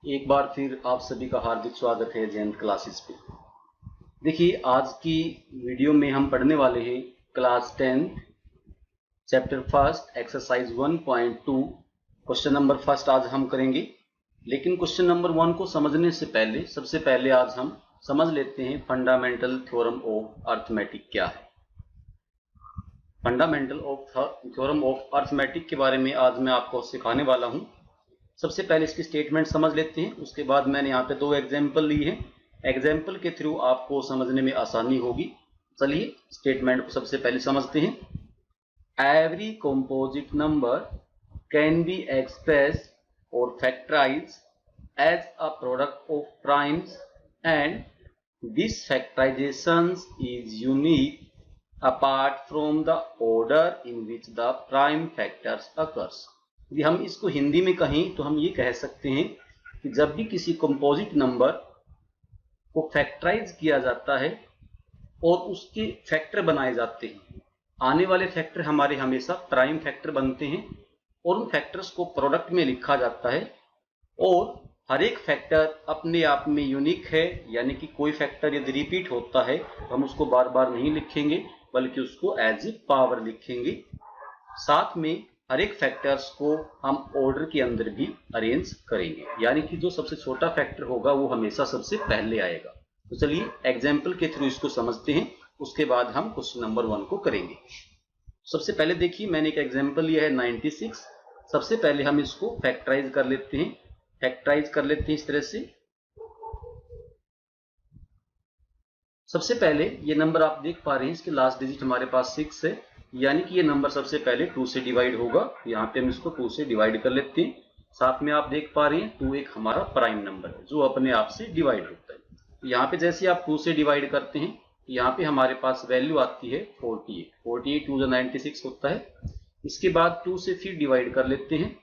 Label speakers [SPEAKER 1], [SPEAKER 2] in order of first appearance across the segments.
[SPEAKER 1] एक बार फिर आप सभी का हार्दिक स्वागत है जयंत क्लासेस पे। देखिए, आज की वीडियो में हम पढ़ने वाले हैं class 10 chapter first exercise 1.2 question number first आज हम करेंगे। लेकिन क्वेश्चन नंबर 1 को समझने से पहले सबसे पहले आज हम समझ लेते हैं फंडामेंटल थ्योरम ऑफ अर्थमेटिक क्या है। Fundamental of theorem of arithmetic के बारे में आज मैं आपको सिखाने वाला हूं। सबसे पहले इसकी स्टेटमेंट समझ लेते हैं, उसके बाद मैंने यहाँ पे दो एग्जाम्पल ली है। एग्जाम्पल के थ्रू आपको समझने में आसानी होगी। चलिए स्टेटमेंट को सबसे पहले समझते हैं। Every composite number can be expressed और factorized as a product of primes and this factorization is unique apart from the order in which the prime factors occurs। यदि हम इसको हिंदी में कहें तो हम ये कह सकते हैं कि जब भी किसी कंपोजिट नंबर को फैक्टराइज किया जाता है और उसके फैक्टर बनाए जाते हैं, आने वाले फैक्टर हमारे हमेशा प्राइम फैक्टर बनते हैं और उन फैक्टर्स को प्रोडक्ट में लिखा जाता है। और हर एक फैक्टर अपने आप में यूनिक है, यानी कि कोई फैक्टर यदि रिपीट होता है तो हम उसको बार बार नहीं लिखेंगे बल्कि उसको एज ए पावर लिखेंगे। साथ में हर एक फैक्टर्स को हम ऑर्डर के अंदर भी अरेंज करेंगे, यानी कि जो सबसे छोटा फैक्टर होगा वो हमेशा सबसे पहले आएगा। तो चलिए एग्जाम्पल के थ्रू इसको समझते हैं, उसके बाद हम क्वेश्चन नंबर 1 को करेंगे। सबसे पहले देखिए, मैंने एक एग्जाम्पल लिया है 96। सबसे पहले हम इसको फैक्टराइज कर लेते हैं। फैक्टराइज कर लेते हैं इस तरह से। सबसे पहले ये नंबर आप देख पा रहे हैं, इसके लास्ट डिजिट हमारे पास 6 है, यानी कि ये नंबर सबसे पहले 2 से डिवाइड होगा। यहाँ पे हम इसको 2 से डिवाइड कर लेते हैं। साथ में आप देख पा रहे हैं 2 एक हमारा प्राइम नंबर है जो अपने आप से डिवाइड होता है। तो यहाँ पे जैसे आप 2 से डिवाइड करते हैं, यहाँ पे हमारे पास वैल्यू आती है 48। 2 96 होता है। इसके बाद 2 से फिर डिवाइड कर लेते हैं।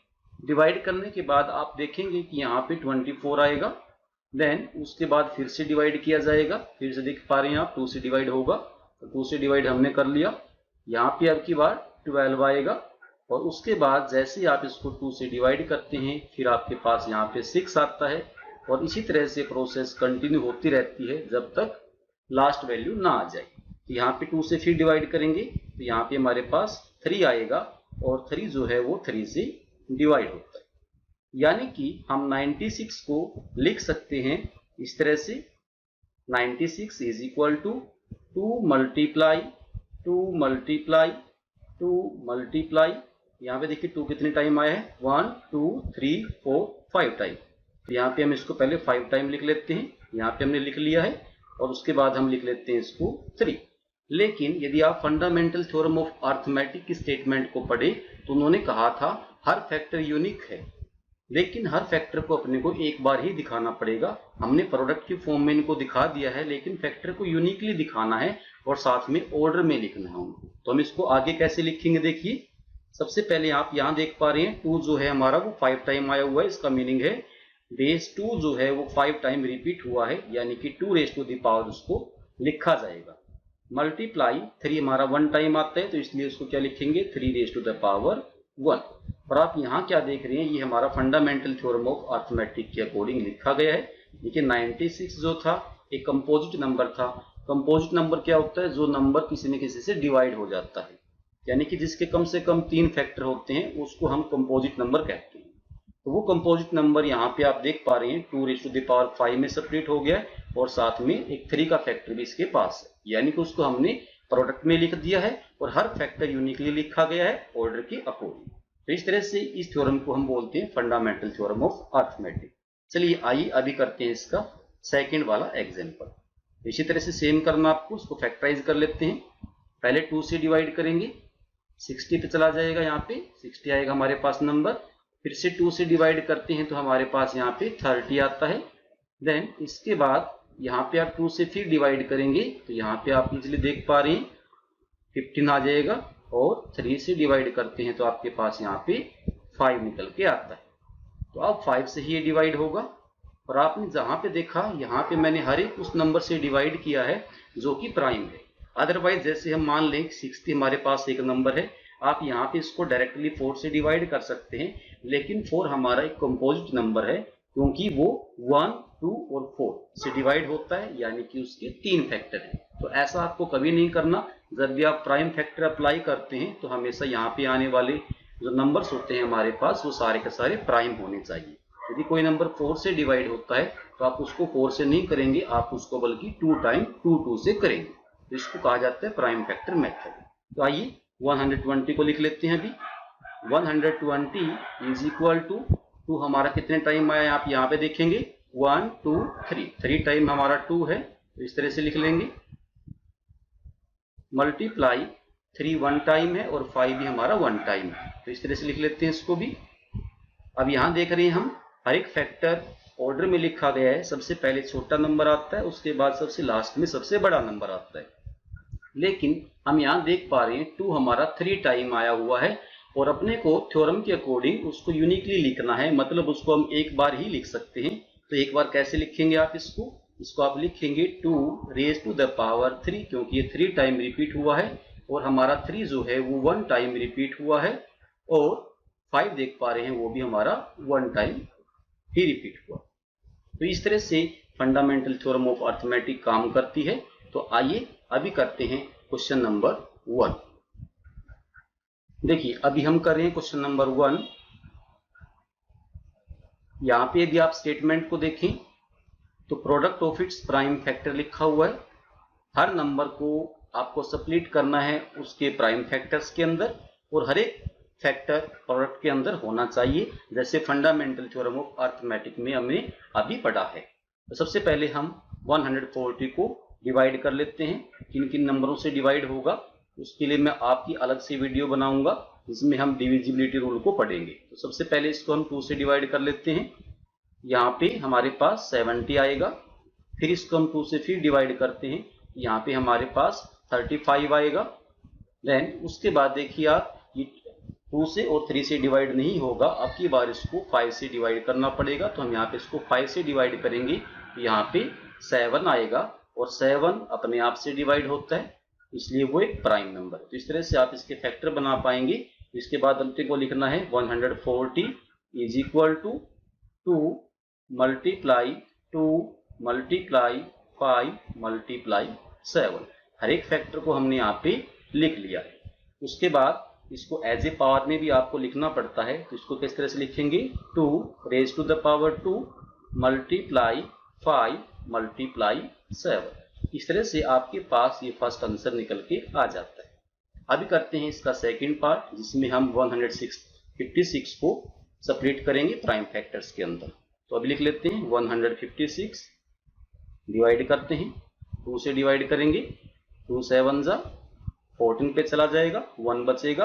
[SPEAKER 1] डिवाइड करने के बाद आप देखेंगे कि यहाँ पे 24 आएगा। देन उसके बाद फिर से डिवाइड किया जाएगा। फिर से देख पा रहे हैं आप 2 से डिवाइड होगा, तो 2 से डिवाइड हमने कर लिया। यहाँ पे अब की बार 12 आएगा और उसके बाद जैसे आप इसको 2 से डिवाइड करते हैं फिर आपके पास यहाँ पे 6 आता है और इसी तरह से प्रोसेस कंटिन्यू होती रहती है जब तक लास्ट वैल्यू ना आ जाए। तो यहाँ पे 2 से फिर डिवाइड करेंगे तो यहाँ पे हमारे पास 3 आएगा और 3 जो है वो 3 से डिवाइड होता है, यानी कि हम 96 को लिख सकते हैं इस तरह से। 96 is equal to 2 multiply 2 multiply 2 multiply, यहाँ पे देखिए 2 कितने टाइम आया है, 1 2 3 4 5 टाइम। तो यहाँ पे हम इसको पहले 5 टाइम लिख लेते हैं। यहाँ पे हमने लिख लिया है और उसके बाद हम लिख लेते हैं इसको 3। लेकिन यदि आप फंडामेंटल थ्योरम ऑफ अर्थमेटिक की स्टेटमेंट को पढ़े तो उन्होंने कहा था हर फैक्टर यूनिक है, लेकिन हर फैक्टर को अपने को एक बार ही दिखाना पड़ेगा। हमने प्रोडक्ट की फॉर्म में इनको दिखा दिया है, लेकिन फैक्टर को यूनिकली दिखाना है और साथ में ऑर्डर में लिखना है उनको। तो हम इसको आगे कैसे लिखेंगे, देखिए सबसे पहले आप यहाँ देख पा रहे हैं 2 जो है हमारा वो 5 टाइम आया हुआ है। इसका मीनिंग है बेस 2 जो है वो 5 टाइम रिपीट हुआ है, यानी कि 2 रेज़ टू द पावर उसको लिखा जाएगा। मल्टीप्लाई 3 हमारा 1 टाइम आता है, तो इसलिए उसको क्या लिखेंगे 3 रेज़ टू द पावर 1। और आप यहाँ क्या देख रहे हैं, ये हमारा फंडामेंटल थ्योरम ऑफ अर्थमेटिक के अकॉर्डिंग लिखा गया है। लेकिन 96 जो था एक कंपोजिट नंबर था। कंपोजिट नंबर क्या होता है, जो नंबर किसी न किसी से डिवाइड हो जाता है, यानी कि जिसके कम से कम 3 फैक्टर होते हैं उसको हम कंपोजिट नंबर कहते हैं। तो वो कंपोजिट नंबर यहाँ पे आप देख पा रहे हैं 2 रेज़ टू द पावर 5 में सेपरेट हो गया है और साथ में एक 3 का फैक्टर भी इसके पास है, यानी कि उसको हमने प्रोडक्ट में लिख दिया है और हर फैक्टर यूनिकली लिखा गया है ऑर्डर के अकॉर्डिंग। तो इस तरह से इस थ्योरम को हम बोलते हैं फंडामेंटल थ्योरम ऑफ अर्थमेटिक। चलिए आइए अभी करते हैं इसका सेकंड वाला एग्जांपल। इसी तरह से सेम करना आपको, उसको फैक्टराइज कर लेते हैं। पहले 2 से डिवाइड करेंगे, 60 पे चला जाएगा, यहाँ पे 60 आएगा हमारे पास नंबर। फिर से 2 से डिवाइड करते हैं तो हमारे पास यहाँ पे 30 आता है। देन इसके बाद यहाँ पे आप 2 से फिर डिवाइड करेंगे तो यहाँ पे आप इजीली देख पा रहे हैं 15 आ जाएगा और 3 से डिवाइड करते हैं तो आपके पास यहाँ पे 5 निकल के आता है। तो अब 5 से ही ये डिवाइड होगा और आपने जहाँ पे देखा यहाँ पे मैंने हर एक उस नंबर से डिवाइड किया है जो कि प्राइम है। अदरवाइज जैसे हम मान लें 60 हमारे पास एक नंबर है, आप यहाँ पे इसको डायरेक्टली 4 से डिवाइड कर सकते हैं, लेकिन 4 हमारा एक कंपोजिट नंबर है क्योंकि वो 1, 2 और 4 से डिवाइड होता है, यानी कि उसके 3 फैक्टर हैं। तो ऐसा आपको कभी नहीं करना। जब भी आप प्राइम फैक्टर अप्लाई करते हैं तो हमेशा यहाँ पे आने वाले जो नंबर्स होते हैं हमारे पास वो सारे के सारे प्राइम होने चाहिए। यदि कोई नंबर 4 से डिवाइड होता है तो आप उसको 4 से नहीं करेंगे, आप उसको बल्कि 2 टाइम 2 से करेंगे। तो इसको कहा जाता है प्राइम फैक्टर मेथड। तो आइए 120 को लिख लेते हैं। अभी 120 इज इक्वल टू हमारा कितने टाइम आया आप यहाँ पे देखेंगे 1, 2, 3 टाइम हमारा 2 है, तो इस तरह से लिख लेंगे। मल्टीप्लाई 3 1 टाइम है और 5 भी हमारा 1 टाइम है, तो इस तरह से लिख लेते हैं इसको भी। अब यहाँ देख रहे हैं हम हर एक फैक्टर ऑर्डर में लिखा गया है। सबसे पहले छोटा नंबर आता है, उसके बाद सबसे लास्ट में सबसे बड़ा नंबर आता है। लेकिन हम यहाँ देख पा रहे हैं 2 हमारा 3 टाइम आया हुआ है और अपने को थ्योरम के अकॉर्डिंग उसको यूनिकली लिखना है, मतलब उसको हम एक बार ही लिख सकते हैं। तो एक बार कैसे लिखेंगे आप इसको आप लिखेंगे 2 रेज टू द पावर 3, क्योंकि ये 3 टाइम रिपीट हुआ है और हमारा 3 जो है वो 1 टाइम रिपीट हुआ है और 5 देख पा रहे हैं वो भी हमारा 1 टाइम ही रिपीट हुआ। तो इस तरह से फंडामेंटल थ्योरम ऑफ अर्थमेटिक काम करती है। तो आइए अभी करते हैं क्वेश्चन नंबर 1। देखिए अभी हम कर रहे हैं क्वेश्चन नंबर 1। यहाँ पे यदि आप स्टेटमेंट को देखें तो product of its prime factor लिखा हुआ है। हर नंबर को आपको स्प्लिट करना है उसके प्राइम फैक्टर्स के अंदर और हर एक फैक्टर प्रोडक्ट के अंदर होना चाहिए, जैसे फंडामेंटल थ्योरम ऑफ अर्थमेटिक में हमने अभी पढ़ा है। तो सबसे पहले हम 140 को डिवाइड कर लेते हैं। किन किन नंबरों से डिवाइड होगा उसके लिए मैं आपकी अलग से वीडियो बनाऊंगा जिसमें हम डिविजिबिलिटी रूल को पढ़ेंगे। तो सबसे पहले इसको हम 2 से डिवाइड कर लेते हैं। यहाँ पे हमारे पास 70 आएगा। फिर इसको हम 2 से फिर डिवाइड करते हैं, यहाँ पे हमारे पास 35 आएगा। देन उसके बाद देखिए आप ये 2 से और 3 से डिवाइड नहीं होगा, अब की बार इसको 5 से डिवाइड करना पड़ेगा। तो हम यहाँ पे इसको 5 से डिवाइड करेंगे, यहाँ पे 7 आएगा और 7 अपने आप से डिवाइड होता है, इसलिए वो एक प्राइम नंबर है। तो इस तरह से आप इसके फैक्टर बना पाएंगे। इसके बाद अपने को लिखना है 140 is equal to 2 multiply 2 multiply 5 multiply 7। हर एक फैक्टर को हमने यहाँ पे लिख लिया है। उसके बाद इसको एज ए पावर में भी आपको लिखना पड़ता है, तो इसको किस तरह से लिखेंगे 2 raise to the power 2 multiply 5 multiply 7। इस तरह से आपके पास ये फर्स्ट आंसर निकल के आ जाता है। अभी करते हैं इसका सेकंड पार्ट, जिसमें हम 156 को सेपरेट करेंगे प्राइम फैक्टर्स के अंदर। तो अभी लिख लेते हैं 156 डिवाइड करते हैं, 2 से डिवाइड करेंगे, 2 7 जा 14 पे चला जाएगा, 1 बचेगा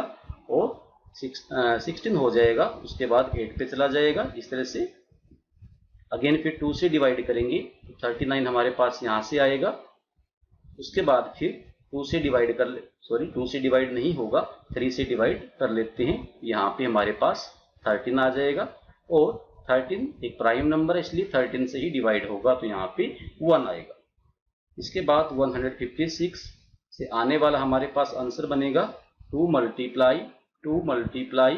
[SPEAKER 1] और 16 हो जाएगा। उसके बाद 8 पे चला जाएगा। इस तरह से अगेन फिर 2 से डिवाइड करेंगे तो 39 हमारे पास यहाँ से आएगा। उसके बाद फिर 2 से डिवाइड 2 से डिवाइड नहीं होगा, 3 से डिवाइड कर लेते हैं, यहाँ पे हमारे पास 13 आ जाएगा और 13 एक प्राइम नंबर है इसलिए 13 से ही डिवाइड होगा, तो यहाँ पे 1 आएगा। इसके बाद 156 से आने वाला हमारे पास आंसर बनेगा 2 मल्टीप्लाई 3 मल्टीप्लाई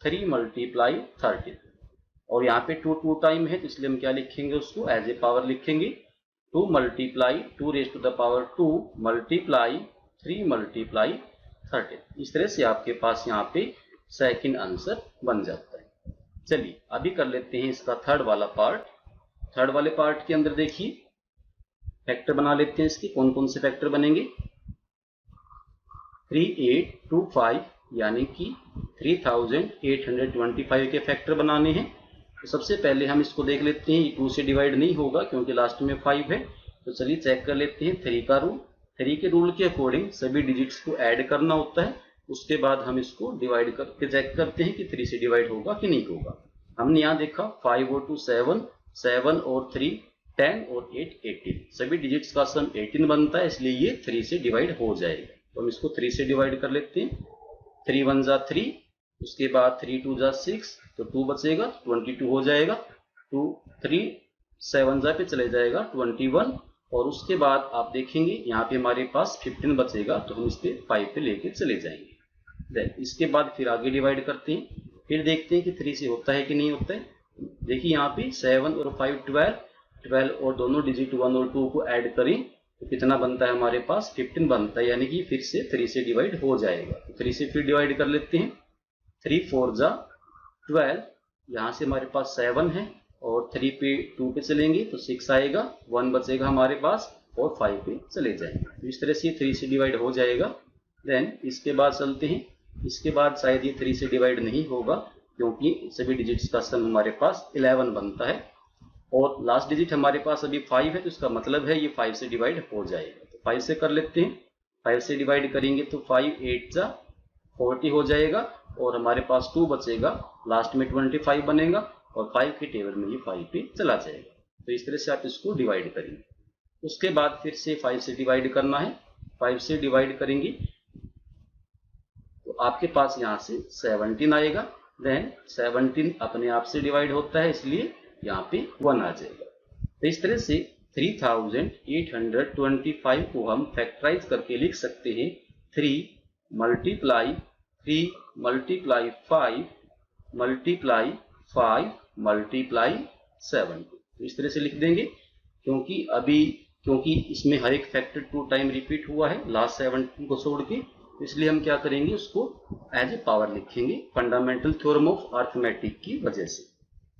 [SPEAKER 1] 13 और यहाँ पे 2 टाइम है तो इसलिए हम क्या लिखेंगे उसको एज ए पावर लिखेंगे 2 multiply 2 raise to the power 2 multiply 3 multiply 13। इस तरह से आपके पास यहाँ पे सेकंड आंसर बन जाता है। चलिए अभी कर लेते हैं इसका थर्ड वाला पार्ट। थर्ड वाले पार्ट के अंदर देखिए फैक्टर बना लेते हैं। इसके कौन कौन से फैक्टर बनेंगे 3825 यानी कि 3825 के फैक्टर बनाने हैं। तो सबसे पहले हम इसको देख लेते हैं, 2 से डिवाइड नहीं होगा क्योंकि लास्ट में 5 है। तो चलिए चेक कर लेते हैं 3 का रूल। 3 के रूल के अकॉर्डिंग सभी डिजिट्स को ऐड करना होता है, उसके बाद हम इसको डिवाइड करके चेक करते हैं कि 3 से डिवाइड होगा कि नहीं होगा। हमने यहाँ देखा 5 और 2 7, 7 और 3 10 और 8 18, सभी डिजिट्स का सम 18 बनता है, इसलिए ये 3 से डिवाइड हो जाएगा। तो हम इसको 3 से डिवाइड कर लेते हैं। 3 1 जा 3, उसके बाद 3 2 जा 6, तो 2 बचेगा 22 हो जाएगा। 2 3 7 जा पे चले जाएगा 21 और उसके बाद आप देखेंगे यहाँ पे हमारे पास 15 बचेगा, तो हम इस पे 5 पे लेके चले जाएंगे। देन इसके बाद फिर आगे डिवाइड करते हैं, फिर देखते हैं कि 3 से होता है कि नहीं होता है। देखिए यहाँ पे 7 और 5 12 और दोनों डिजिट 1 और 2 को ऐड करें तो कितना बनता है हमारे पास 15 बनता है, यानी कि फिर से 3 से डिवाइड हो जाएगा। तो 3 से फिर डिवाइड कर लेते हैं। 3 4 जा 12, यहाँ से हमारे पास 7 है और 3 पे 2 पे चलेंगे तो 6 आएगा, 1 बचेगा हमारे पास और 5 पे चले जाएंगे। तो इस तरह से 3 से डिवाइड हो जाएगा। देन इसके बाद चलते हैं, इसके बाद शायद ये 3 से डिवाइड नहीं होगा क्योंकि सभी डिजिट्स का सम हमारे पास 11 बनता है और लास्ट डिजिट हमारे पास अभी 5 है, तो इसका मतलब है ये 5 से डिवाइड हो जाएगा। तो 5 से कर लेते हैं। 5 से डिवाइड करेंगे तो 5 8 जा 40 हो जाएगा और हमारे पास 2 बचेगा, लास्ट में 25 बनेगा और 5 के टेबल में ये 5 पे चला जाएगा। तो इस तरह से आप इसको डिवाइड करेंगे। उसके बाद फिर से 5 से डिवाइड करना है। 5 से डिवाइड करेंगे तो आपके पास यहाँ से 17 आएगा। देन 17 अपने आप से डिवाइड होता है, इसलिए यहाँ पे 1 आ जाएगा। तो इस तरह से 3825 को हम फैक्टराइज करके लिख सकते हैं 3 मल्टीप्लाई 5 मल्टीप्लाई 5 मल्टीप्लाई 7। तो इस तरह से लिख देंगे क्योंकि इसमें हर एक फैक्टर 2 टाइम रिपीट हुआ है लास्ट 17 को छोड़ के, इसलिए हम क्या करेंगे उसको एज ए पावर लिखेंगे फंडामेंटल थ्योरम ऑफ अरिथमेटिक की वजह से।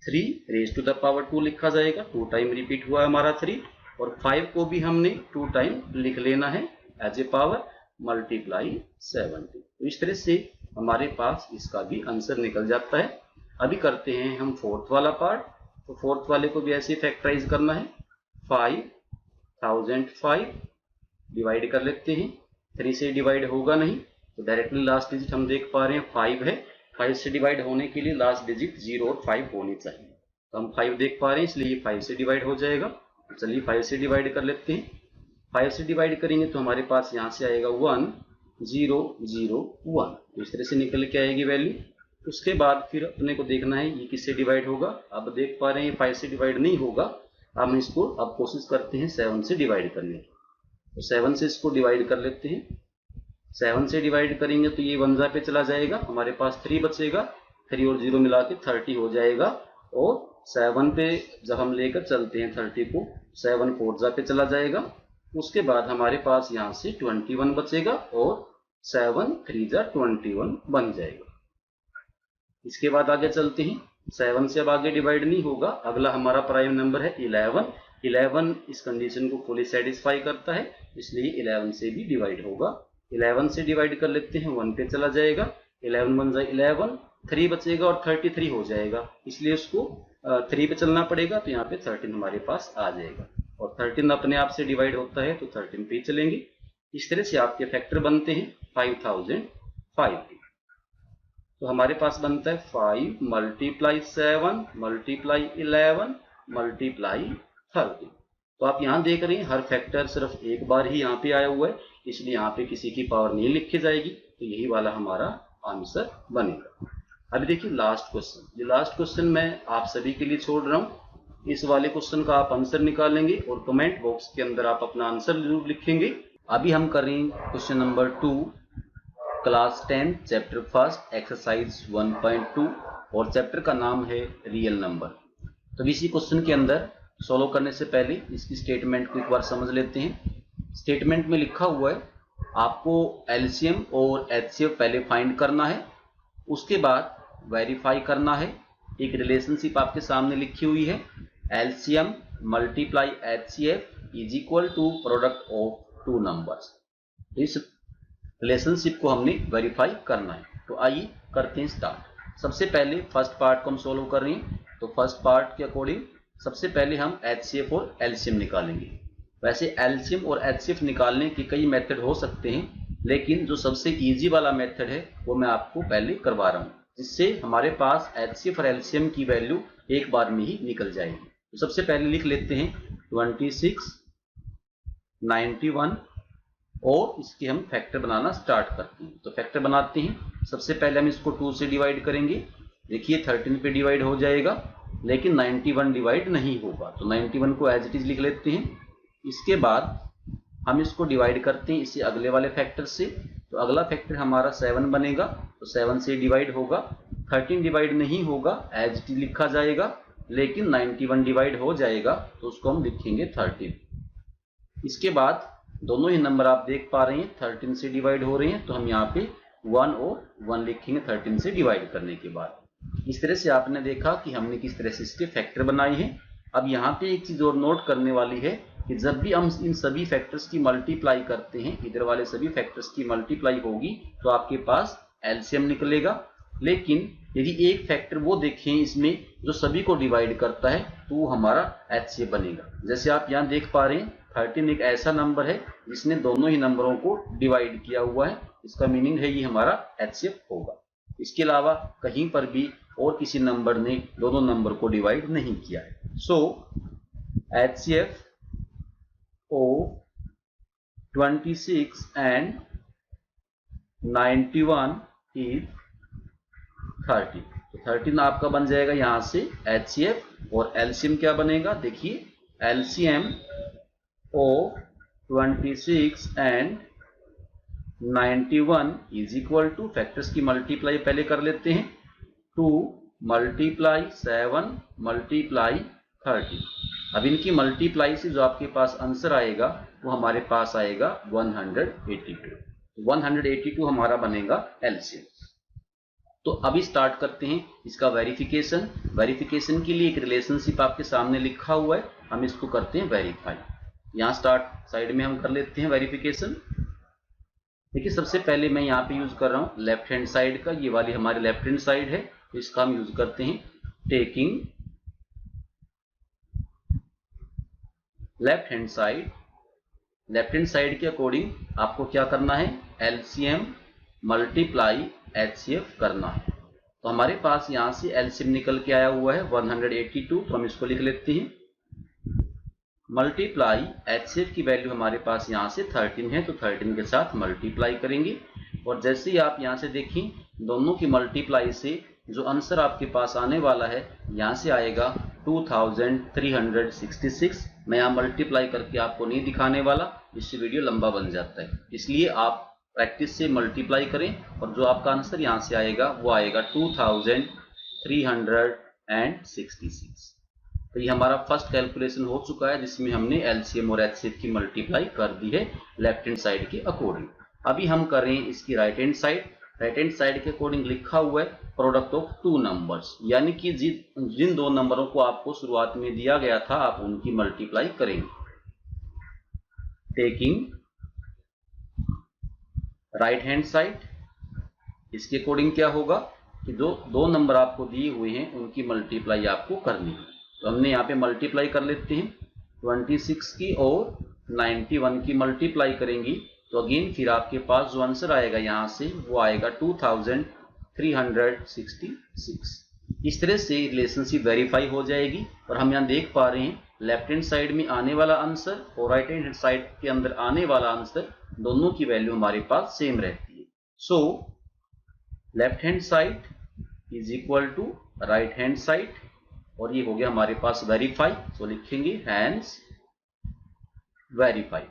[SPEAKER 1] 3 रेज टू द पावर 2 लिखा जाएगा, 2 टाइम रिपीट हुआ है हमारा 3 और 5 को भी हमने 2 टाइम लिख लेना है एज ए पावर मल्टीप्लाई 70। तो इस तरह से हमारे पास इसका भी आंसर निकल जाता है। अभी करते हैं हम फोर्थ वाला पार्ट। तो फोर्थ वाले को भी ऐसे फैक्टराइज करना है। 5005 डिवाइड कर लेते हैं। 3 से डिवाइड होगा नहीं तो डायरेक्टली लास्ट डिजिट हम देख पा रहे हैं 5 है। 5 से डिवाइड होने के लिए लास्ट डिजिट 0 और 5 होनी चाहिए, तो हम 5 देख पा रहे हैं इसलिए 5 से डिवाइड हो जाएगा। तो चलिए 5 से डिवाइड कर लेते हैं। 5 से डिवाइड करेंगे तो हमारे पास यहाँ से आएगा 1001। तो इस तरह से निकल के आएगी वैल्यू। उसके बाद फिर अपने को देखना है ये किससे डिवाइड होगा। अब देख पा रहे हैं 5 से डिवाइड नहीं होगा, हम इसको अब कोशिश करते हैं 7 से डिवाइड करने की। तो 7 से इसको डिवाइड कर लेते हैं। 7 से डिवाइड करेंगे तो ये 1 पे चला जाएगा, हमारे पास 3 बचेगा, 3 और 0 मिला के 30 हो जाएगा और 7 पे जब हम लेकर चलते हैं 30 को 7 4 पे चला जाएगा। उसके बाद हमारे पास यहाँ से 21 बचेगा और 7 3 21 बन जाएगा। इसके बाद आगे चलते हैं। 7 से अब आगे डिवाइड नहीं होगा, अगला हमारा प्राइम नंबर है 11। 11 इस कंडीशन को फुली सेटिस्फाई करता है, इसलिए 11 से भी डिवाइड होगा। 11 से डिवाइड कर लेते हैं, 1 पे चला जाएगा, 11 बन जाए 11, 3 बचेगा और 33 हो जाएगा, इसलिए उसको 3 पे चलना पड़ेगा। तो यहाँ पे 13 हमारे पास आ जाएगा और 13 अपने आप से डिवाइड होता है तो 13 पे चलेंगे। इस तरह से आपके फैक्टर बनते हैं 5005 के। तो हमारे पास बनता है 5 मल्टीप्लाई 7 मल्टीप्लाई 11 मल्टीप्लाई 30। तो आप यहाँ देख रहे हैं हर फैक्टर सिर्फ एक बार ही यहाँ पे आया हुआ है, इसलिए यहाँ पे किसी की पावर नहीं लिखी जाएगी, तो यही वाला हमारा आंसर बनेगा। अभी देखिए लास्ट क्वेश्चन। ये लास्ट क्वेश्चन मैं आप सभी के लिए छोड़ रहा हूँ। इस वाले क्वेश्चन का आप आंसर निकालेंगे और कमेंट बॉक्स के अंदर आप अपना आंसर जरूर लिखेंगे। अभी हम करेंगे question number 2 class 10 chapter 1 exercise 1.2 और चैप्टर का नाम है रियल नंबर। तो इसी क्वेश्चन के अंदर सॉल्व करने से पहले इसकी स्टेटमेंट को एक बार समझ लेते हैं। स्टेटमेंट में लिखा हुआ है आपको एलसीएम और एचसीएफ पहले फाइंड करना है, उसके बाद वेरीफाई करना है। एक रिलेशनशिप आपके सामने लिखी हुई है, LCM multiply HCF is equal to product of 2 numbers. इस रिलेशनशिप को हमने वेरीफाई करना है। तो आइए करते हैं स्टार्ट। सबसे पहले फर्स्ट पार्ट को हम सोल्व कर रहे हैं, तो फर्स्ट पार्ट के अकॉर्डिंग सबसे पहले हम एचसीएफ और एलसीएम निकालेंगे। वैसे एलसीएम और एचसीएफ निकालने के कई मेथड हो सकते हैं, लेकिन जो सबसे इजी वाला मेथड है वो मैं आपको पहले करवा रहा हूँ, जिससे हमारे पास एचसीएफ और एलसीएम की वैल्यू एक बार में ही निकल जाएगी। तो सबसे पहले लिख लेते हैं 26, 91 और इसके हम फैक्टर बनाना स्टार्ट करते हैं। तो फैक्टर बनाते हैं। सबसे पहले हम इसको 2 से डिवाइड करेंगे। देखिए 13 पे डिवाइड हो जाएगा, लेकिन 91 डिवाइड नहीं होगा, तो 91 को एज इट इज लिख लेते हैं। इसके बाद हम इसको डिवाइड करते हैं इससे अगले वाले फैक्टर से। तो अगला फैक्टर हमारा 7 बनेगा, तो 7 से डिवाइड होगा। 13 डिवाइड नहीं होगा, एज इट इज लिखा जाएगा। लेकिन 91 डिवाइड हो जाएगा तो उसको हम लिखेंगे 13। इसके बाद दोनों ही नंबर आप देख पा रहे हैं 13 से डिवाइड हो रहे हैं, तो हम यहाँ पे 1 और 1 लिखेंगे 13 से डिवाइड करने के बाद। इस तरह से आपने देखा कि हमने किस तरह से इसके फैक्टर बनाए हैं। अब यहाँ पे एक चीज और नोट करने वाली है कि जब भी हम इन सभी फैक्टर्स की मल्टीप्लाई करते हैं, इधर वाले सभी फैक्टर्स की मल्टीप्लाई होगी तो आपके पास एलसीएम निकलेगा। लेकिन यदि एक फैक्टर वो देखें इसमें जो सभी को डिवाइड करता है तो वो हमारा एचसीएफ बनेगा। जैसे आप यहाँ देख पा रहे हैं 13 एक ऐसा नंबर है जिसने दोनों ही नंबरों को डिवाइड किया हुआ है, इसका मीनिंग है ये हमारा एचसीएफ होगा। इसके अलावा कहीं पर भी और किसी नंबर ने दोनों नंबर को डिवाइड नहीं किया है। सो एचसीएफ ऑफ 26 एंड 91 इज 30। तो 13 आपका बन जाएगा यहां से एचसीएफ, और एलसीएम क्या बनेगा, देखिए LCM of 26 and 91 is equal to, factors की मल्टीप्लाई पहले कर लेते हैं, 2 मल्टीप्लाई 7 मल्टीप्लाई 30। अब इनकी मल्टीप्लाई से जो आपके पास आंसर आएगा वो हमारे पास आएगा 182। 182 हमारा बनेगा एलसीएम। तो अभी स्टार्ट करते हैं इसका वेरिफिकेशन। वेरिफिकेशन के लिए एक रिलेशनशिप आपके सामने लिखा हुआ है, हम इसको करते हैं वेरीफाई। यहाँ स्टार्ट साइड में हम कर लेते हैं वेरिफिकेशन। देखिए सबसे पहले मैं यहाँ पे यूज कर रहा हूँ लेफ्ट हैंड साइड का, ये वाली हमारी लेफ्ट हैंड साइड है, तो इसका हम यूज करते हैं taking left hand side. Left hand side के अकॉर्डिंग आपको क्या करना है, एलसीएम मल्टीप्लाई एचसीएफ करना है। तो हमारे पास यहां से एलसीएम निकल के आया हुआ है 182, तो हम इसको लिख लेते हैं। मल्टीप्लाई एचसीएफ की वैल्यू हमारे पास यहां से 13 है, तो 13 के साथ मल्टीप्लाई करेंगे। और जैसे ही आप यहां से देखें दोनों की मल्टीप्लाई से जो आंसर आपके पास आने वाला है यहां से आएगा 2366। मैं यहां मल्टीप्लाई करके आपको नहीं दिखाने वाला, इससे वीडियो लंबा बन जाता है, इसलिए आप प्रैक्टिस से मल्टीप्लाई करें और जो आपका आंसर यहां से आएगा वो आएगा 2366। तो ये हमारा फर्स्ट कैलकुलेशन हो चुका है जिसमें हमने एलसीएम और एचसीएफ की मल्टीप्लाई कर दी है लेफ्ट हैंड साइड के अकॉर्डिंग। अभी हम कर रहे हैं इसकी right hand side. Right hand side के अकॉर्डिंग लिखा हुआ है प्रोडक्ट ऑफ 2 नंबर्स, यानी कि जिन दो नंबरों को आपको शुरुआत में दिया गया था आप उनकी मल्टीप्लाई करेंगे। टेकिंग राइट हैंड साइड, इसके अकॉर्डिंग क्या होगा कि दो नंबर आपको दिए हुए हैं उनकी मल्टीप्लाई आपको करनी है। तो हमने यहाँ पे मल्टीप्लाई कर लेते हैं, 26 की और 91 की मल्टीप्लाई करेंगी तो अगेन फिर आपके पास जो आंसर आएगा यहाँ से वो आएगा 2366। इस तरह से रिलेशनशिप वेरीफाई हो जाएगी। और हम यहाँ देख पा रहे हैं लेफ्ट हैंड साइड में आने वाला आंसर और राइट हैंड साइड के अंदर आने वाला आंसर दोनों की वैल्यू हमारे पास सेम रहती है। So left hand side is equal to right hand side, और ये हो गया हमारे पास वेरीफाई, तो लिखेंगे हैंस वेरीफाइड।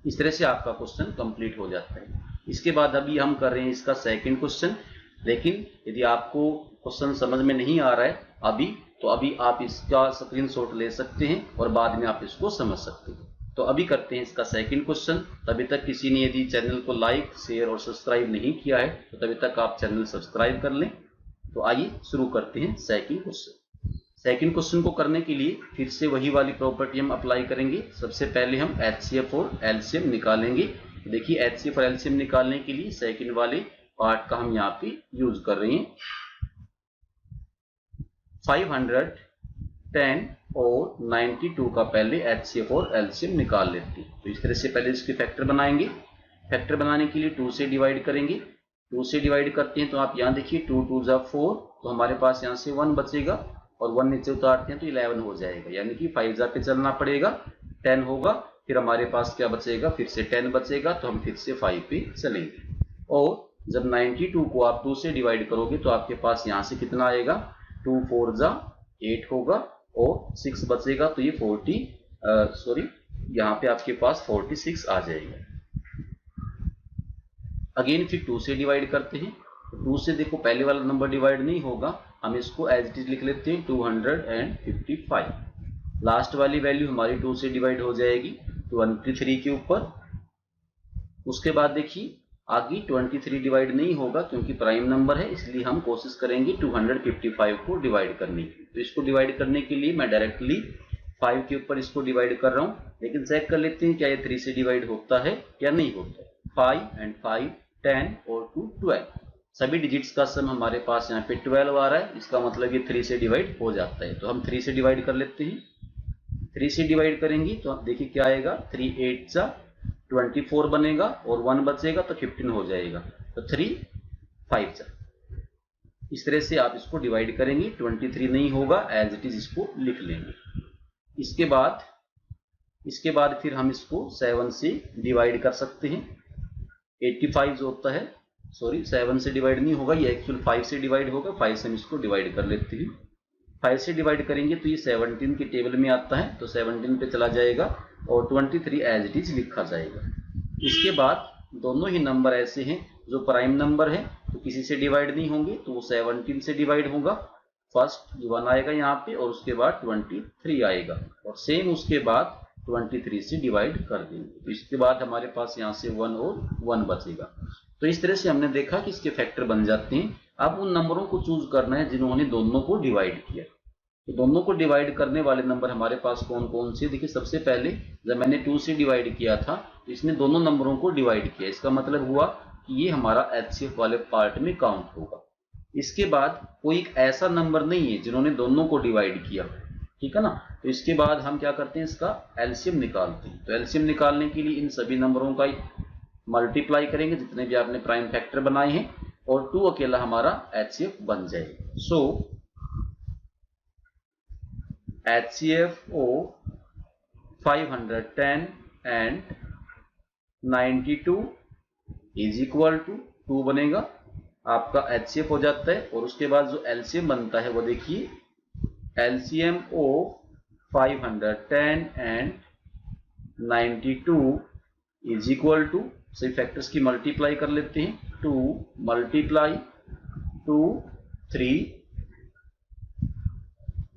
[SPEAKER 1] इस तरह से आपका क्वेश्चन कंप्लीट हो जाता है। इसके बाद अभी हम कर रहे हैं इसका सेकंड क्वेश्चन। लेकिन यदि आपको क्वेश्चन समझ में नहीं आ रहा है अभी, तो अभी आप इसका स्क्रीनशॉट ले सकते हैं और बाद में आप इसको समझ सकते हैं। तो अभी करते हैं इसका सेकंड क्वेश्चन। तभी तक किसी ने यदि चैनल को लाइक शेयर और सब्सक्राइब नहीं किया है तो तभी तक आप चैनल सब्सक्राइब कर लें। तो आइए शुरू करते हैं सेकंड क्वेश्चन। सेकंड क्वेश्चन को करने के लिए फिर से वही वाली प्रॉपर्टी हम अप्लाई करेंगे। सबसे पहले हम एचसीएफ और एलसीएम निकालेंगे। देखिए एचसीएफ और एलसीएम निकालने के लिए सेकंड वाले पार्ट का हम यहाँ पे यूज कर रहे हैं। 510 और 92 का पहले एचसीएफ और एलसीएम निकाल लेते हैं। तो इस तरह से पहले इसके फैक्टर बनाएंगे। फैक्टर बनाने के लिए 2 से डिवाइड करेंगे। 2 से डिवाइड करते हैं तो आप यहाँ देखिए 2 2 जा 4, तो हमारे पास यहाँ से 1 बचेगा और 1 नीचे उतारते हैं तो 11 हो जाएगा, यानी कि 5 जा पे चलना पड़ेगा, 10 होगा, फिर हमारे पास क्या बचेगा, फिर से 10 बचेगा, तो हम फिर से 5 पे चलेंगे। और जब 92 को आप 2 से डिवाइड करोगे तो आपके पास यहाँ से कितना आएगा, 2 4 जा 8 होगा और 6 बचेगा, तो ये यहाँ पे आपके पास 46 आ जाएगा। अगेन फिर 2 से डिवाइड करते हैं। तो 2 से देखो पहले वाला नंबर डिवाइड नहीं होगा, हम इसको एज इट इज लिख लेते हैं 255। लास्ट वाली वैल्यू हमारी 2 से डिवाइड हो जाएगी 23 के ऊपर। उसके बाद देखिए आगे 23 डिवाइड नहीं होगा क्योंकि प्राइम नंबर है, इसलिए हम कोशिश करेंगे 255 को डिवाइड करने की। तो इसको डिवाइड करने के लिए मैं डायरेक्टली 5 के ऊपर इसको डिवाइड कर रहा हूं, लेकिन चेक कर लेते हैं क्या ये 3 से डिवाइड होता है या नहीं होता है। 5 and 5 10 और 2 12, सभी डिजिट्स का सम हमारे पास यहाँ पे 12 आ रहा है, इसका मतलब ये 3 से डिवाइड हो जाता है। तो हम 3 से डिवाइड कर लेते हैं। 3 से डिवाइड करेंगे तो देखिए क्या आएगा, 3 8 सा 24 बनेगा और 1 बचेगा तो 15 हो जाएगा, तो 3 5 सा। इस तरह से आप इसको डिवाइड करेंगे। 23 नहीं होगा, एज इट इज इसको लिख लेंगे। इसके बाद फिर हम इसको 7 से डिवाइड कर सकते हैं। 85 जो होता है, सॉरी 7 से डिवाइड नहीं होगा, ये एक्चुअल 5 से डिवाइड होगा। 5 से हम इसको डिवाइड कर लेते हैं। 5 से डिवाइड करेंगे तो ये 17 के टेबल में आता है, तो 17 पे चला जाएगा और 23 एज इट इज लिखा जाएगा। इसके बाद दोनों ही नंबर ऐसे हैं जो प्राइम नंबर है तो किसी से डिवाइड नहीं होंगे, तो वो 17 से डिवाइड होगा। फर्स्ट 1 आएगा यहाँ पे और उसके बाद 23 आएगा और सेम उसके बाद 23 से डिवाइड कर देंगे। तो इसके बाद हमारे पास यहाँ से 1 और 1 बचेगा। तो इस तरह से हमने देखा कि इसके फैक्टर बन जाते हैं। अब उन नंबरों को चूज करना है जिन्होंने दोनों को डिवाइड किया। तो दोनों को डिवाइड करने वाले नंबर हमारे पास कौन कौन से, देखिए सबसे पहले जब मैंने 2 से डिवाइड किया था तो इसने दोनों नंबरों को डिवाइड किया, इसका मतलब हुआ कि ये हमारा एचसीएफ वाले पार्ट में काउंट होगा। इसके बाद कोई एक ऐसा नंबर नहीं है जिन्होंने दोनों को डिवाइड किया, ठीक है ना। तो इसके बाद हम क्या करते हैं, इसका एलसीएम निकालते हैं। तो एलसीएम निकालने के लिए इन सभी नंबरों का मल्टीप्लाई करेंगे जितने भी आपने प्राइम फैक्टर बनाए हैं और 2 अकेला हमारा एचसीएफ बन जाएगा। सो HCFO 510 and 92 is equal to 2 बनेगा, आपका HCF हो जाता है। और उसके बाद जो LCM बनता है वो देखिए, LCM of 510 and 92 is equal to, सही फैक्टर्स की मल्टीप्लाई कर लेते हैं, 2 मल्टीप्लाई 2 3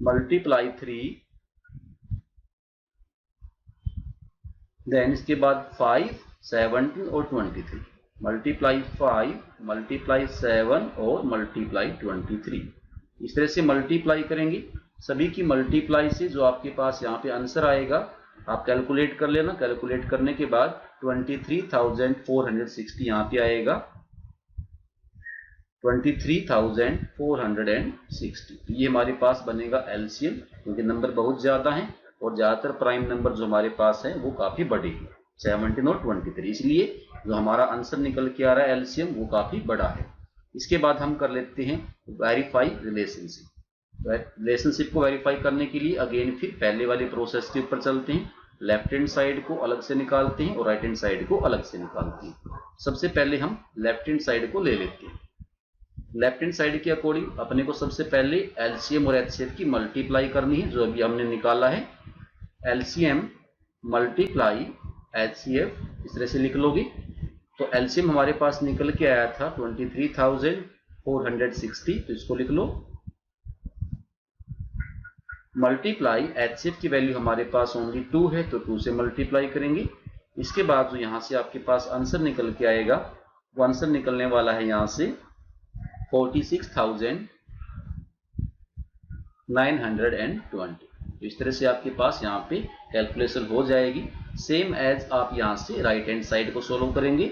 [SPEAKER 1] मल्टीप्लाई 3, देन इसके बाद 5 17 और 23, मल्टीप्लाई 5 मल्टीप्लाई 7 और मल्टीप्लाई 23। इस तरह से मल्टीप्लाई करेंगे। सभी की मल्टीप्लाई से जो आपके पास यहाँ पे आंसर आएगा आप कैलकुलेट कर लेना। कैलकुलेट करने के बाद 23,460 यहाँ पे आएगा, 23,460। ये हमारे पास बनेगा एलसीएम, क्योंकि नंबर बहुत ज्यादा हैं और ज्यादातर प्राइम नंबर जो हमारे पास है वो काफी बड़े हैं, 17 और 23, इसलिए जो हमारा आंसर निकल के आ रहा है एलसीएम वो काफी बड़ा है। इसके बाद हम कर लेते हैं वेरीफाई रिलेशनशिप। रिलेशनशिप को वेरीफाई करने के लिए अगेन फिर पहले वाले प्रोसेस के ऊपर चलते हैं। लेफ्ट हैंड साइड को अलग से निकालते हैं और राइट हैंड साइड को अलग से निकालते हैं। सबसे पहले हम लेफ्ट हैंड साइड को ले लेते हैं। लेफ्ट हैंड साइड के अकॉर्डिंग अपने को सबसे पहले एलसीएम और एचसीएफ की मल्टीप्लाई करनी है, जो अभी हमने निकाला है। एलसीएम मल्टीप्लाई एचसीएफ, इस तरह से लिख लोगे तो एलसीएम हमारे पास निकल के आया था 23,460, तो इसको लिख लो। मल्टीप्लाई एचसीएफ की वैल्यू हमारे पास ओनली 2 है, तो 2 से मल्टीप्लाई करेंगे। इसके बाद जो यहां से आपके पास आंसर निकल के आएगा, वो आंसर निकलने वाला है यहां से 46,920। तो इस तरह से आपके पास यहाँ पे कैलकुलेशन हो जाएगी। सेम एज आप यहाँ से राइट हैंड साइड को सोल्व करेंगे।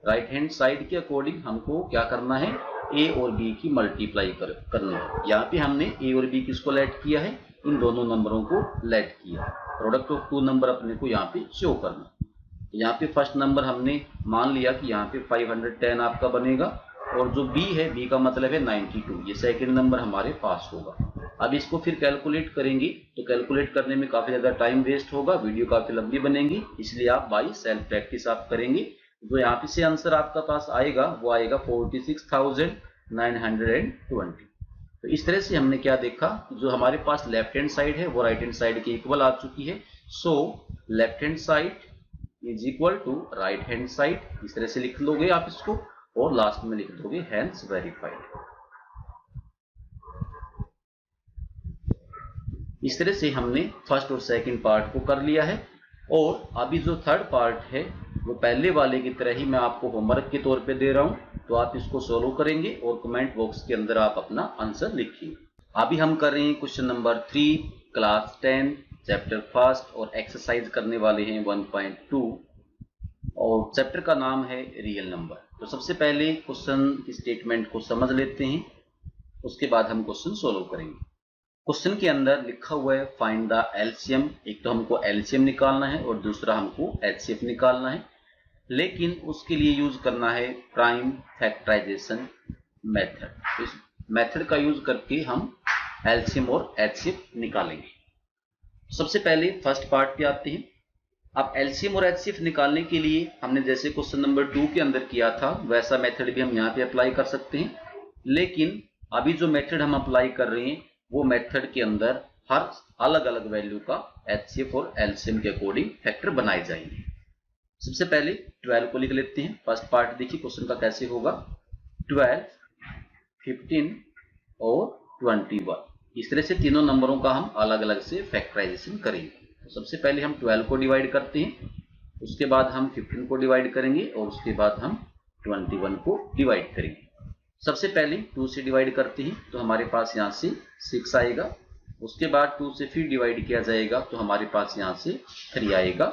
[SPEAKER 1] राइट हैंड साइड के अकॉर्डिंग हमको क्या करना है, ए और बी की मल्टीप्लाई करनी है। यहाँ पे हमने ए और बी किसको लेट किया है, इन दोनों नंबरों को लेट किया। प्रोडक्ट ऑफ 2 नंबर अपने को यहाँ पे शो करना। यहाँ पे फर्स्ट नंबर हमने मान लिया कि यहाँ पे 510 आपका बनेगा और जो बी है, बी का मतलब है 92, ये सेकंड नंबर हमारे पास होगा। अब इसको फिर कैलकुलेट करेंगे तो कैलकुलेट करने में काफी ज्यादा टाइम वेस्ट होगा, वीडियो काफी लंबी बनेगी, इसलिए आप बाय सेल्फ प्रैक्टिस आप करेंगे। जो यहाँ पे से आंसर आपका पास आएगा वो आएगा 46,920। तो इस तरह से हमने क्या देखा, जो हमारे पास लेफ्ट हैंड साइड है वो राइट हैंड साइड के इक्वल आ चुकी है। So left hand side is equal to right hand side, इस तरह से लिख लोगे आप इसको और लास्ट में लिख दोगे हैंस वेरीफाइड। इस तरह से हमने फर्स्ट और सेकंड पार्ट को कर लिया है, और अभी जो थर्ड पार्ट है वो पहले वाले की तरह ही मैं आपको होमवर्क के तौर पे दे रहा हूं, तो आप इसको सोल्व करेंगे और कमेंट बॉक्स के अंदर आप अपना आंसर लिखिए। अभी हम कर रहे हैं question number 3 class 10 chapter first, और एक्सरसाइज करने वाले हैं 1.2, और चैप्टर का नाम है रियल नंबर। तो सबसे पहले क्वेश्चन की स्टेटमेंट को समझ लेते हैं, उसके बाद हम क्वेश्चन सोल्व करेंगे। क्वेश्चन के अंदर लिखा हुआ है फाइंड द एलसीएम। एक तो हमको एलसीएम निकालना है और दूसरा हमको एचसीएफ निकालना है, लेकिन उसके लिए यूज करना है प्राइम फैक्टराइजेशन मेथड। इस मेथड का यूज करके हम एलसीएम और एचसीएफ निकालेंगे। सबसे पहले फर्स्ट पार्ट पे आते हैं। अब एलसीएम और एचसीएफ निकालने के लिए हमने जैसे क्वेश्चन नंबर 2 के अंदर किया था वैसा मेथड भी हम यहाँ पे अप्लाई कर सकते हैं, लेकिन अभी जो मेथड हम अप्लाई कर रहे हैं वो मेथड के अंदर हर अलग अलग वैल्यू का एचसीएफ और एलसीएम के अकॉर्डिंग फैक्टर बनाए जाएंगे। सबसे पहले 12 को लिख लेते हैं। फर्स्ट पार्ट देखिए क्वेश्चन का कैसे होगा। 12, 15 और 21, इस तरह से तीनों नंबरों का हम अलग अलग से फैक्टराइजेशन करेंगे। तो सबसे पहले हम 12 को डिवाइड करते हैं, उसके बाद हम 15 को डिवाइड करेंगे और उसके बाद हम 21 को डिवाइड करेंगे। सबसे पहले 2 से डिवाइड करते हैं तो हमारे पास यहाँ से 6 आएगा, उसके बाद 2 से फिर डिवाइड किया जाएगा तो हमारे पास यहाँ से 3 आएगा,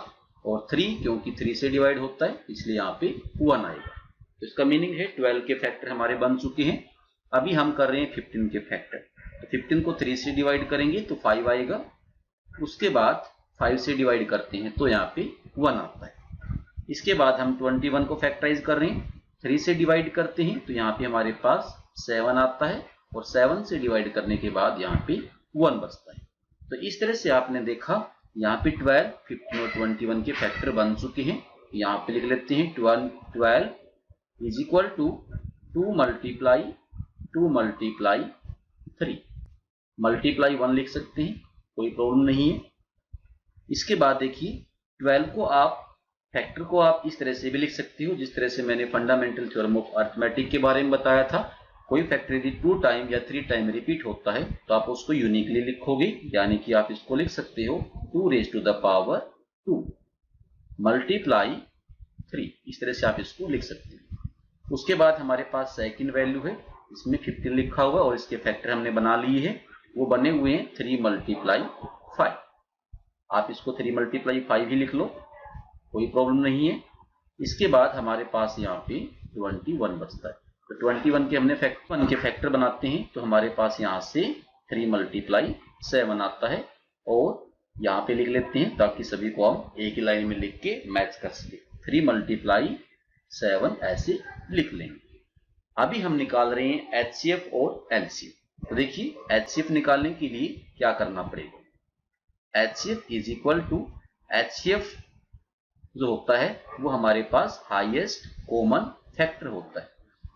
[SPEAKER 1] और 3 क्योंकि 3 से डिवाइड होता है इसलिए यहाँ पे 1 आएगा। तो इसका मीनिंग है 12 के फैक्टर हमारे बन चुके हैं। अभी हम कर रहे हैं 15 के फैक्टर। तो 15 को 3 से डिवाइड करेंगे तो 5 आएगा, उसके बाद 5 से डिवाइड करते हैं तो यहाँ पे 1 आता है। इसके बाद हम 21 को फैक्टराइज कर रहे हैं, 3 से डिवाइड करते हैं तो यहाँ पे हमारे पास 7 आता है, और 7 से डिवाइड करने के बाद यहाँ पे 1 बचता है। तो इस तरह से आपने देखा यहाँ पे 12, 15 और 21 के फैक्टर बन चुके हैं। यहाँ पे लिख लेते हैं 12 is equal to 2 multiply 3, multiply 1 लिख सकते हैं, कोई प्रॉब्लम नहीं है। इसके बाद देखिए 12 को आप फैक्टर को आप इस तरह से भी लिख सकते हो जिस तरह से मैंने फंडामेंटल थ्योरम ऑफ अरिथमेटिक के बारे में बताया था। कोई फैक्टर यदि 2 टाइम या 3 टाइम रिपीट होता है तो आप उसको यूनिकली लिखोगे, यानी कि आप इसको लिख सकते हो 2 raise to the power 2 multiply 3, इस तरह से आप इसको लिख सकते हो। उसके बाद हमारे पास सेकंड वैल्यू है, इसमें 15 लिखा हुआ और इसके फैक्टर हमने बना लिए हैं, वो बने हुए हैं 3 मल्टीप्लाई 5। आप इसको 3 मल्टीप्लाई 5 ही लिख लो, कोई प्रॉब्लम नहीं है। इसके बाद हमारे पास यहाँ पे 21 बचता है। तो 21 के हमने फैक्टर बनाते हैं तो हमारे पास यहाँ से 3 मल्टीप्लाई 7 आता है, और यहाँ पे लिख लेते हैं ताकि सभी को हम एक ही लाइन में लिख के मैच कर सके। 3 मल्टीप्लाई 7 ऐसे लिख लेंगे। अभी हम निकाल रहे हैं एचसीएफ और एलसीएफ। तो देखिए एचसीएफ निकालने के लिए क्या करना पड़ेगा। HCF is equal to, HCF जो होता है वो हमारे पास हाईएस्ट कॉमन फैक्टर होता है,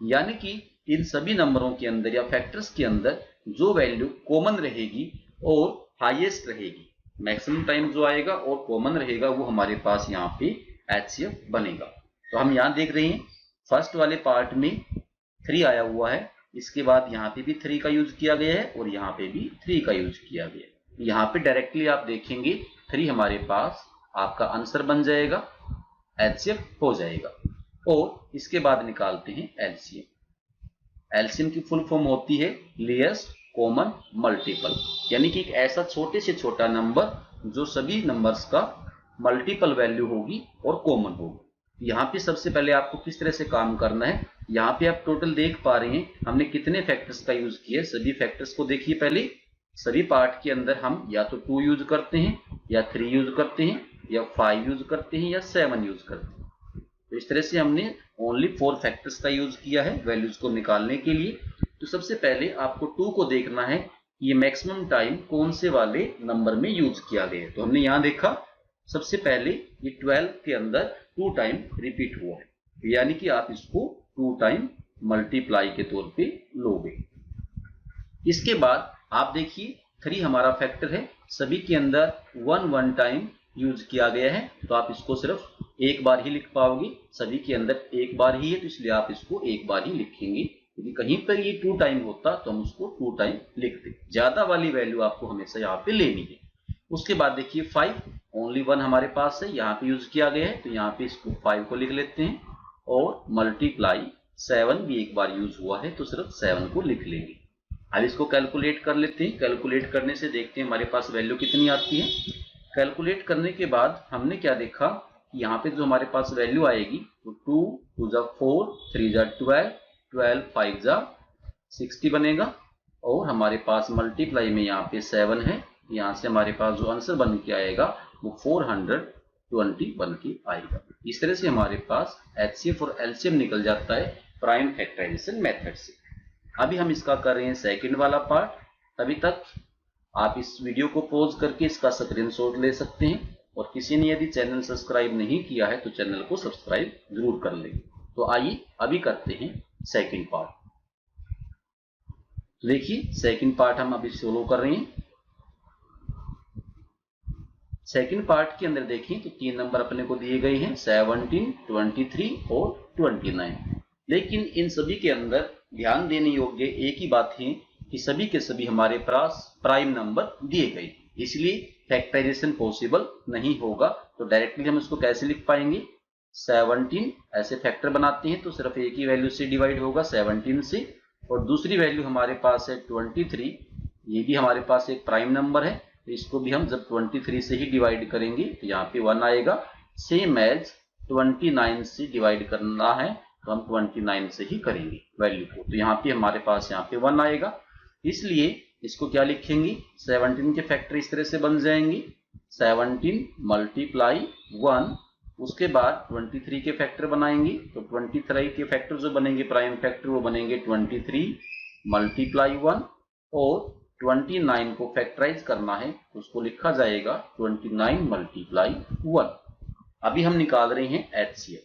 [SPEAKER 1] यानी कि इन सभी नंबरों के अंदर या फैक्टर्स के अंदर जो वैल्यू कॉमन रहेगी और हाईएस्ट रहेगी, मैक्सिमम टाइम जो आएगा और कॉमन रहेगा, वो हमारे पास यहाँ पे एचसीएफ बनेगा। तो हम यहाँ देख रहे हैं फर्स्ट वाले पार्ट में 3 आया हुआ है, इसके बाद यहाँ पे भी 3 का यूज किया गया है और यहाँ पे भी 3 का यूज किया गया है। यहाँ पे डायरेक्टली आप देखेंगे 3 हमारे पास आपका आंसर बन जाएगा, एचसीएफ हो जाएगा। और इसके बाद निकालते हैं एलसीएम। एलसीएम की फुल फॉर्म होती है लीस्ट कॉमन मल्टीपल, यानी कि एक ऐसा छोटे से छोटा नंबर जो सभी नंबर्स का मल्टीपल वैल्यू होगी और कॉमन होगी। यहाँ पे सबसे पहले आपको किस तरह से काम करना है, यहाँ पे आप टोटल देख पा रहे हैं हमने कितने फैक्टर्स का यूज किया। सभी फैक्टर्स को देखिए पहले, सभी पार्ट के अंदर हम या तो 2 यूज करते हैं या 3 यूज करते हैं या 5 यूज करते हैं या 7 यूज करते हैं। तो इस तरह से हमने ओनली 4 फैक्टर्स का यूज किया है वैल्यूज को निकालने के लिए। तो सबसे पहले आपको 2 को देखना है ये मैक्सिमम टाइम कौन से वाले नंबर में यूज किया गया है। तो हमने यहाँ देखा सबसे पहले ये 12 के अंदर 2 टाइम रिपीट हुआ है, यानी कि आप इसको 2 टाइम मल्टीप्लाई के तौर पे लोगे। इसके बाद आप देखिए 3 हमारा फैक्टर है, सभी के अंदर 1 टाइम यूज किया गया है, तो आप इसको सिर्फ एक बार ही लिख पाओगे। सभी के अंदर एक बार ही है तो इसलिए आप इसको एक बार ही लिखेंगे। यदि कहीं पर ये 2 टाइम होता तो हम उसको 2 टाइम लिखते। ज्यादा वाली वैल्यू आपको हमेशा यहाँ पे लेनी है। उसके बाद देखिए 5 ओनली 1 हमारे पास है, यहाँ पे यूज किया गया है, तो यहाँ पे इसको 5 को लिख लेते हैं। और मल्टीप्लाई 7 भी एक बार यूज हुआ है तो सिर्फ 7 को लिख लेंगे। अब इसको कैलकुलेट कर लेते हैं। कैलकुलेट करने से देखते हैं हमारे पास वैल्यू कितनी आती है। कैलकुलेट करने के बाद हमने क्या देखा, यहाँ पे जो हमारे पास वैल्यू आएगी तो 2 2 जा 4 3 जा 12 12 5 जा 60 बनेगा। और हमारे पास मल्टीप्लाई में यहाँ पे 7 है, यहाँ से हमारे पास जो आंसर बन के आएगा वो 420 बन के आएगा। इस तरह से हमारे पास एचसीएफ और एलसीएम निकल जाता है प्राइम फैक्टराइजेशन मेथड से। अभी हम इसका कर रहे हैं सेकंड वाला पार्ट। तभी तक आप इस वीडियो को पॉज करके इसका स्क्रीनशॉट ले सकते हैं। और किसी ने यदि चैनल सब्सक्राइब नहीं किया है तो चैनल को सब्सक्राइब जरूर कर लें। तो आइए अभी करते हैं सेकंड पार्ट। तो देखिए सेकंड पार्ट हम अभी सोल्व कर रहे हैं। सेकंड पार्ट के अंदर देखें तो 3 नंबर अपने को दिए गए हैं 17, 23 और 29। लेकिन इन सभी के अंदर ध्यान देने योग्य एक ही बात है कि सभी के सभी हमारे पास प्राइम नंबर दिए गए, इसलिए फैक्टराइजेशन पॉसिबल नहीं होगा। तो डायरेक्टली हम इसको कैसे लिख पाएंगे, 17 ऐसे फैक्टर बनाते हैं तो सिर्फ एक ही वैल्यू से डिवाइड होगा 17 से। और दूसरी वैल्यू हमारे पास है 23, ये भी हमारे पास एक प्राइम नंबर है, तो इसको भी हम जब 23 से ही डिवाइड करेंगे तो यहाँ पे 1 आएगा। सेम एज 29 से डिवाइड करना है तो हम 29 से ही करेंगे वैल्यू को, तो यहाँ पे हमारे पास यहाँ पे 1 आएगा। इसलिए इसको क्या लिखेंगे, 17 के फैक्टर इस तरह से बन जाएंगे 17 मल्टीप्लाई 1। उसके बाद 23 के फैक्टर बनाएंगे तो 23 के फैक्टर जो बनेंगे प्राइम फैक्टर वो बनेंगे 23 मल्टीप्लाई 1। और 29 को फैक्टराइज करना है तो उसको लिखा जाएगा 29 मल्टीप्लाई 1। अभी हम निकाल रहे हैं एचसीएफ।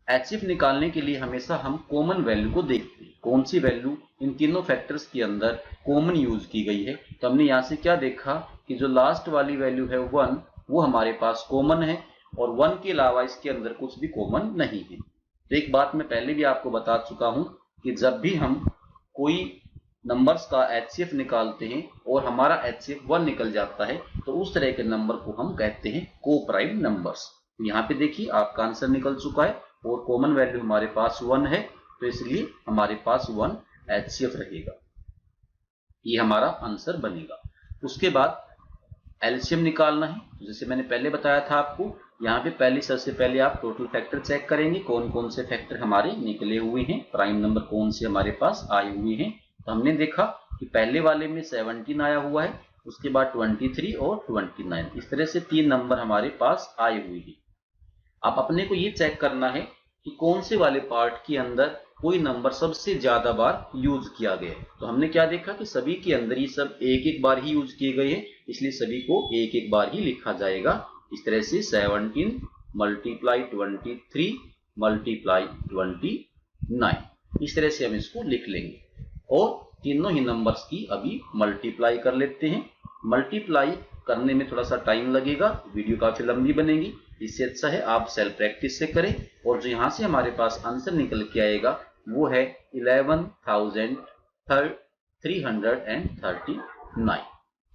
[SPEAKER 1] एचसीएफ निकालने के लिए हमेशा हम कॉमन वैल्यू को देखते हैं, कौन सी वैल्यू इन तीनों फैक्टर्स के अंदर कॉमन यूज की गई है। तो हमने यहाँ से क्या देखा कि जो लास्ट वाली वैल्यू है 1 वो हमारे पास कॉमन है और 1 के अलावा इसके अंदर कुछ भी कॉमन नहीं है। तो एक बात मैं पहले भी आपको बता चुका हूं कि जब भी हम कोई नंबर्स का एचसीएफ निकालते हैं और हमारा एचसीएफ 1 निकल जाता है तो उस तरह के नंबर को हम कहते हैं को-प्राइम नंबर्स। यहाँ पे देखिए आपका आंसर निकल चुका है और कॉमन वैल्यू हमारे पास 1 है, तो इसलिए हमारे पास 1 एचसीएफ रहेगा, ये हमारा आंसर बनेगा। उसके बाद एलसीएम निकालना है। तो जैसे मैंने पहले बताया था आपको, यहाँ पे सबसे पहले आप टोटल फैक्टर चेक करेंगे कौन कौन से फैक्टर हमारे निकले हुए हैं, प्राइम नंबर कौन से हमारे पास आए हुए हैं। तो हमने देखा कि पहले वाले में 17 आया हुआ है, उसके बाद 23 और 29, इस तरह से 3 नंबर हमारे पास आए हुए हैं। अब अपने को ये चेक करना है कि कौन से वाले पार्ट के अंदर कोई नंबर सबसे ज्यादा बार यूज किया गया है। तो हमने क्या देखा कि सभी के अंदर ये सब एक एक बार ही यूज किए गए हैं, इसलिए सभी को एक एक बार ही लिखा जाएगा। इस तरह से 17 मल्टीप्लाई 23 मल्टीप्लाई 29, इस तरह से हम इसको लिख लेंगे। और तीनों ही नंबर्स की अभी मल्टीप्लाई कर लेते हैं। मल्टीप्लाई करने में थोड़ा सा टाइम लगेगा, वीडियो काफी लंबी बनेगी, इससे अच्छा है आप सेल्फ प्रैक्टिस से करें। और जो यहाँ से हमारे पास आंसर निकल के आएगा वो है 11,339।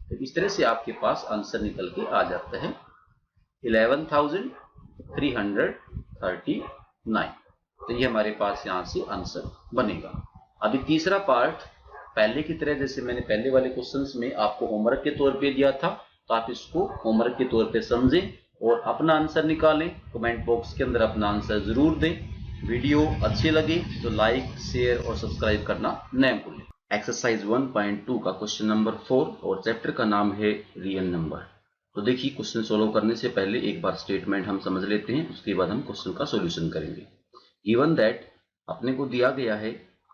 [SPEAKER 1] तो इस तरह से आपके पास आंसर निकल के आ जाता है 11,339। तो ये हमारे पास यहाँ से आंसर बनेगा। अभी तीसरा पार्ट पहले की तरह, जैसे मैंने पहले वाले क्वेश्चंस में आपको होमवर्क के तौर पे दिया था, तो आप इसको होमवर्क के तौर पे समझें और अपना आंसर निकालें। कमेंट बॉक्स के अंदर अपना आंसर जरूर दें। वीडियो अच्छी लगे तो लाइक शेयर और सब्सक्राइब करना न भूलें। एक्सरसाइज 1.2 का क्वेश्चन नंबर 4 और चैप्टर का नाम है रियल नंबर। तो देखिए क्वेश्चन सोल्व करने से पहले एक बार स्टेटमेंट हम समझ लेते हैं, उसके बाद हम क्वेश्चन का सॉल्यूशन करेंगे। गिवन दैट अपने को दिया गया है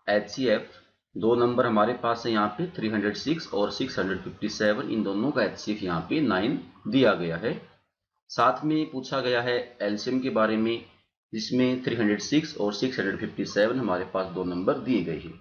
[SPEAKER 1] एचसीएफ, 2 नंबर हमारे पास है यहाँ पे 306 और 657, इन दोनों का एचसीएफ यहाँ पे 9 दिया गया है। साथ में पूछा गया है एलसीएम के बारे में, जिसमें 306 और 657 हमारे पास 2 नंबर दिए गए हैं।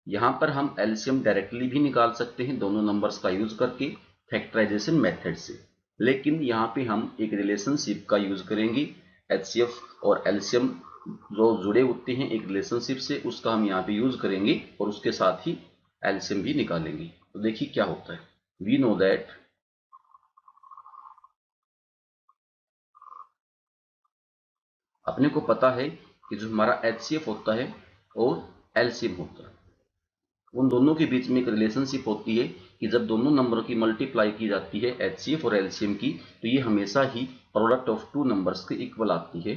[SPEAKER 1] यहाँ पर हम एलसीएम डायरेक्टली भी निकाल सकते हैं दोनों नंबर्स का यूज करके फैक्टराइजेशन मेथड से, लेकिन यहाँ पे हम एक रिलेशनशिप का यूज करेंगे HCF और LCM जो जुड़े होते हैं एक रिलेशनशिप से, उसका हम यहाँ पे यूज करेंगे और उसके साथ ही LCM भी निकालेंगे। तो देखिए क्या होता है। वी नो दैट अपने को पता है कि जो हमारा HCF होता है और LCM होता है, उन दोनों के बीच में एक रिलेशनशिप होती है कि जब दोनों नंबरों की मल्टीप्लाई की जाती है HCF और LCM की, तो ये हमेशा ही प्रोडक्ट ऑफ टू नंबर्स के इक्वल आती है।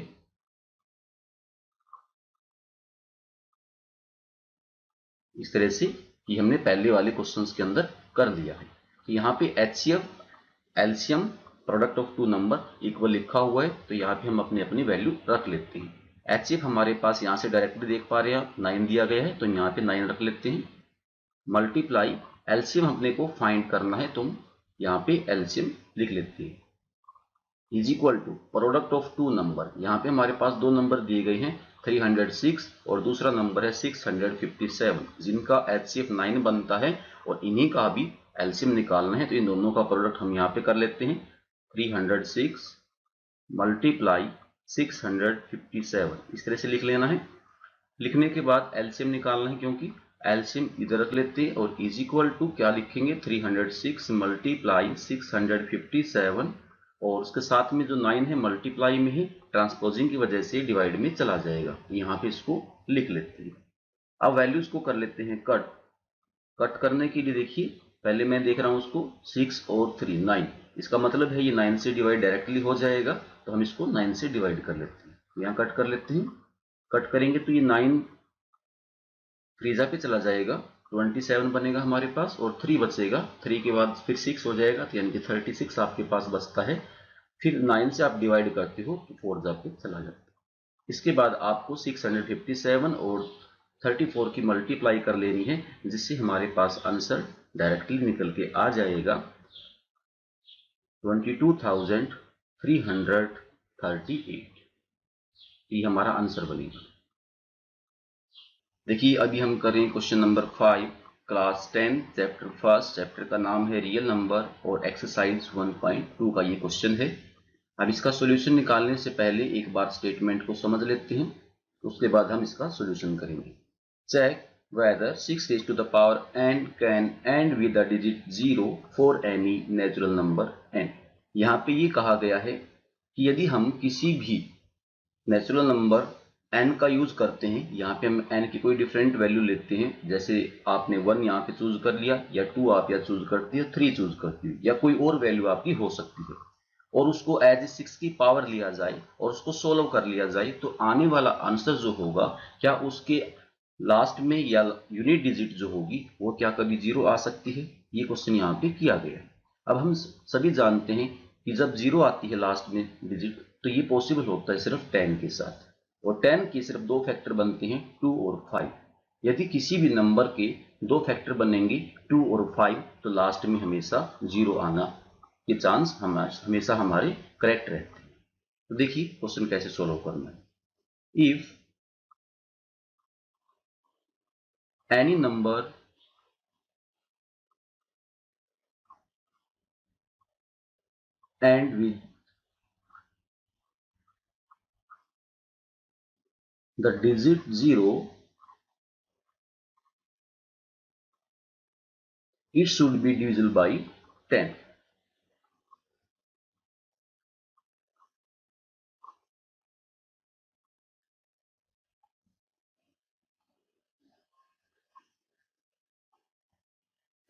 [SPEAKER 1] इस तरह से कि हमने पहले वाले क्वेश्चंस के अंदर कर दिया है। तो यहाँ पे HCF LCM product of two number equal लिखा हुआ है, तो यहाँ पे हम अपनी अपनी वैल्यू रख लेते हैं। HCF हमारे पास यहाँ से डायरेक्टली देख पा रहे हैं 9 दिया गया है, तो यहाँ पे 9 रख लेते हैं। मल्टीप्लाई LCM अपने को फाइंड करना है, तो यहाँ पे LCM लिख लेते हैं। Is equal to product of two number, यहाँ पे हमारे पास दो नंबर दिए गए हैं 306 और दूसरा नंबर है 657, जिनका HCF 9 बनता है और इन्हीं का भी LCM निकालना है। तो इन दोनों का प्रोडक्ट हम यहाँ पे कर लेते हैं। 306 मल्टीप्लाई 657, इस तरह से लिख लेना है। लिखने के बाद LCM निकालना है, क्योंकि LCM इधर रख लेते हैं और इज इक्वल टू क्या लिखेंगे 306 मल्टीप्लाई 657 और उसके साथ में जो 9 है मल्टीप्लाई में ही ट्रांसपोजिंग की वजह से डिवाइड में चला जाएगा। यहाँ पे इसको लिख लेते हैं। अब वैल्यूज को कर लेते हैं कट करने के लिए देखिए पहले मैं देख रहा हूँ उसको 6 और 3 9, इसका मतलब है ये 9 से डिवाइड डायरेक्टली हो जाएगा, तो हम इसको 9 से डिवाइड कर लेते हैं। यहाँ कट कर लेते हैं। कट करेंगे तो ये 9 3 पे चला जाएगा, 27 बनेगा हमारे पास और 3 बचेगा, 3 के बाद फिर 6 हो जाएगा, तो यानी कि 36 आपके पास बचता है। फिर 9 से आप डिवाइड करते हो तो 4 पे चला जाता है। इसके बाद आपको 657 और 34 की मल्टीप्लाई कर लेनी है, जिससे हमारे पास आंसर डायरेक्टली निकल के आ जाएगा 22,338। ये हमारा आंसर बनेगा। देखिए अभी हम करें question number 5 class 10 chapter first. Chapter का नाम है रियल नंबर और एक्सरसाइज 1.2 का ये क्वेश्चन है। अब इसका सॉल्यूशन निकालने से पहले एक बार स्टेटमेंट को समझ लेते हैं, उसके बाद हम इसका सॉल्यूशन करेंगे। Check whether 6 raised to the power n can end with the digit 0 for any natural number n। यहाँ पे ये कहा गया है कि यदि हम किसी भी नेचुरल नंबर n का यूज करते हैं, यहाँ पे हम n की कोई डिफरेंट वैल्यू लेते हैं, जैसे आपने 1 यहाँ पे चूज कर लिया या 2 आप या चूज करती है, 3 चूज करती है या कोई और वैल्यू आपकी हो सकती है, और उसको एज 6 की पावर लिया जाए और उसको सोल्व कर लिया जाए, तो आने वाला आंसर जो होगा क्या उसके लास्ट में या यूनिट डिजिट जो होगी वो क्या कभी 0 आ सकती है। ये क्वेश्चन यहाँ पे किया गया है। अब हम सभी जानते हैं कि जब 0 आती है लास्ट में डिजिट, तो ये पॉसिबल होता है सिर्फ 10 के साथ, और 10 के सिर्फ दो फैक्टर बनते हैं 2 और 5। यदि किसी भी नंबर के दो फैक्टर बनेंगे 2 और 5, तो लास्ट में हमेशा 0 आना के चांस हमेशा हमारे करेक्ट रहते हैं। तो देखिए क्वेश्चन कैसे सोल्व करना है। If any number and with the digit 0, it should be divisible by 10।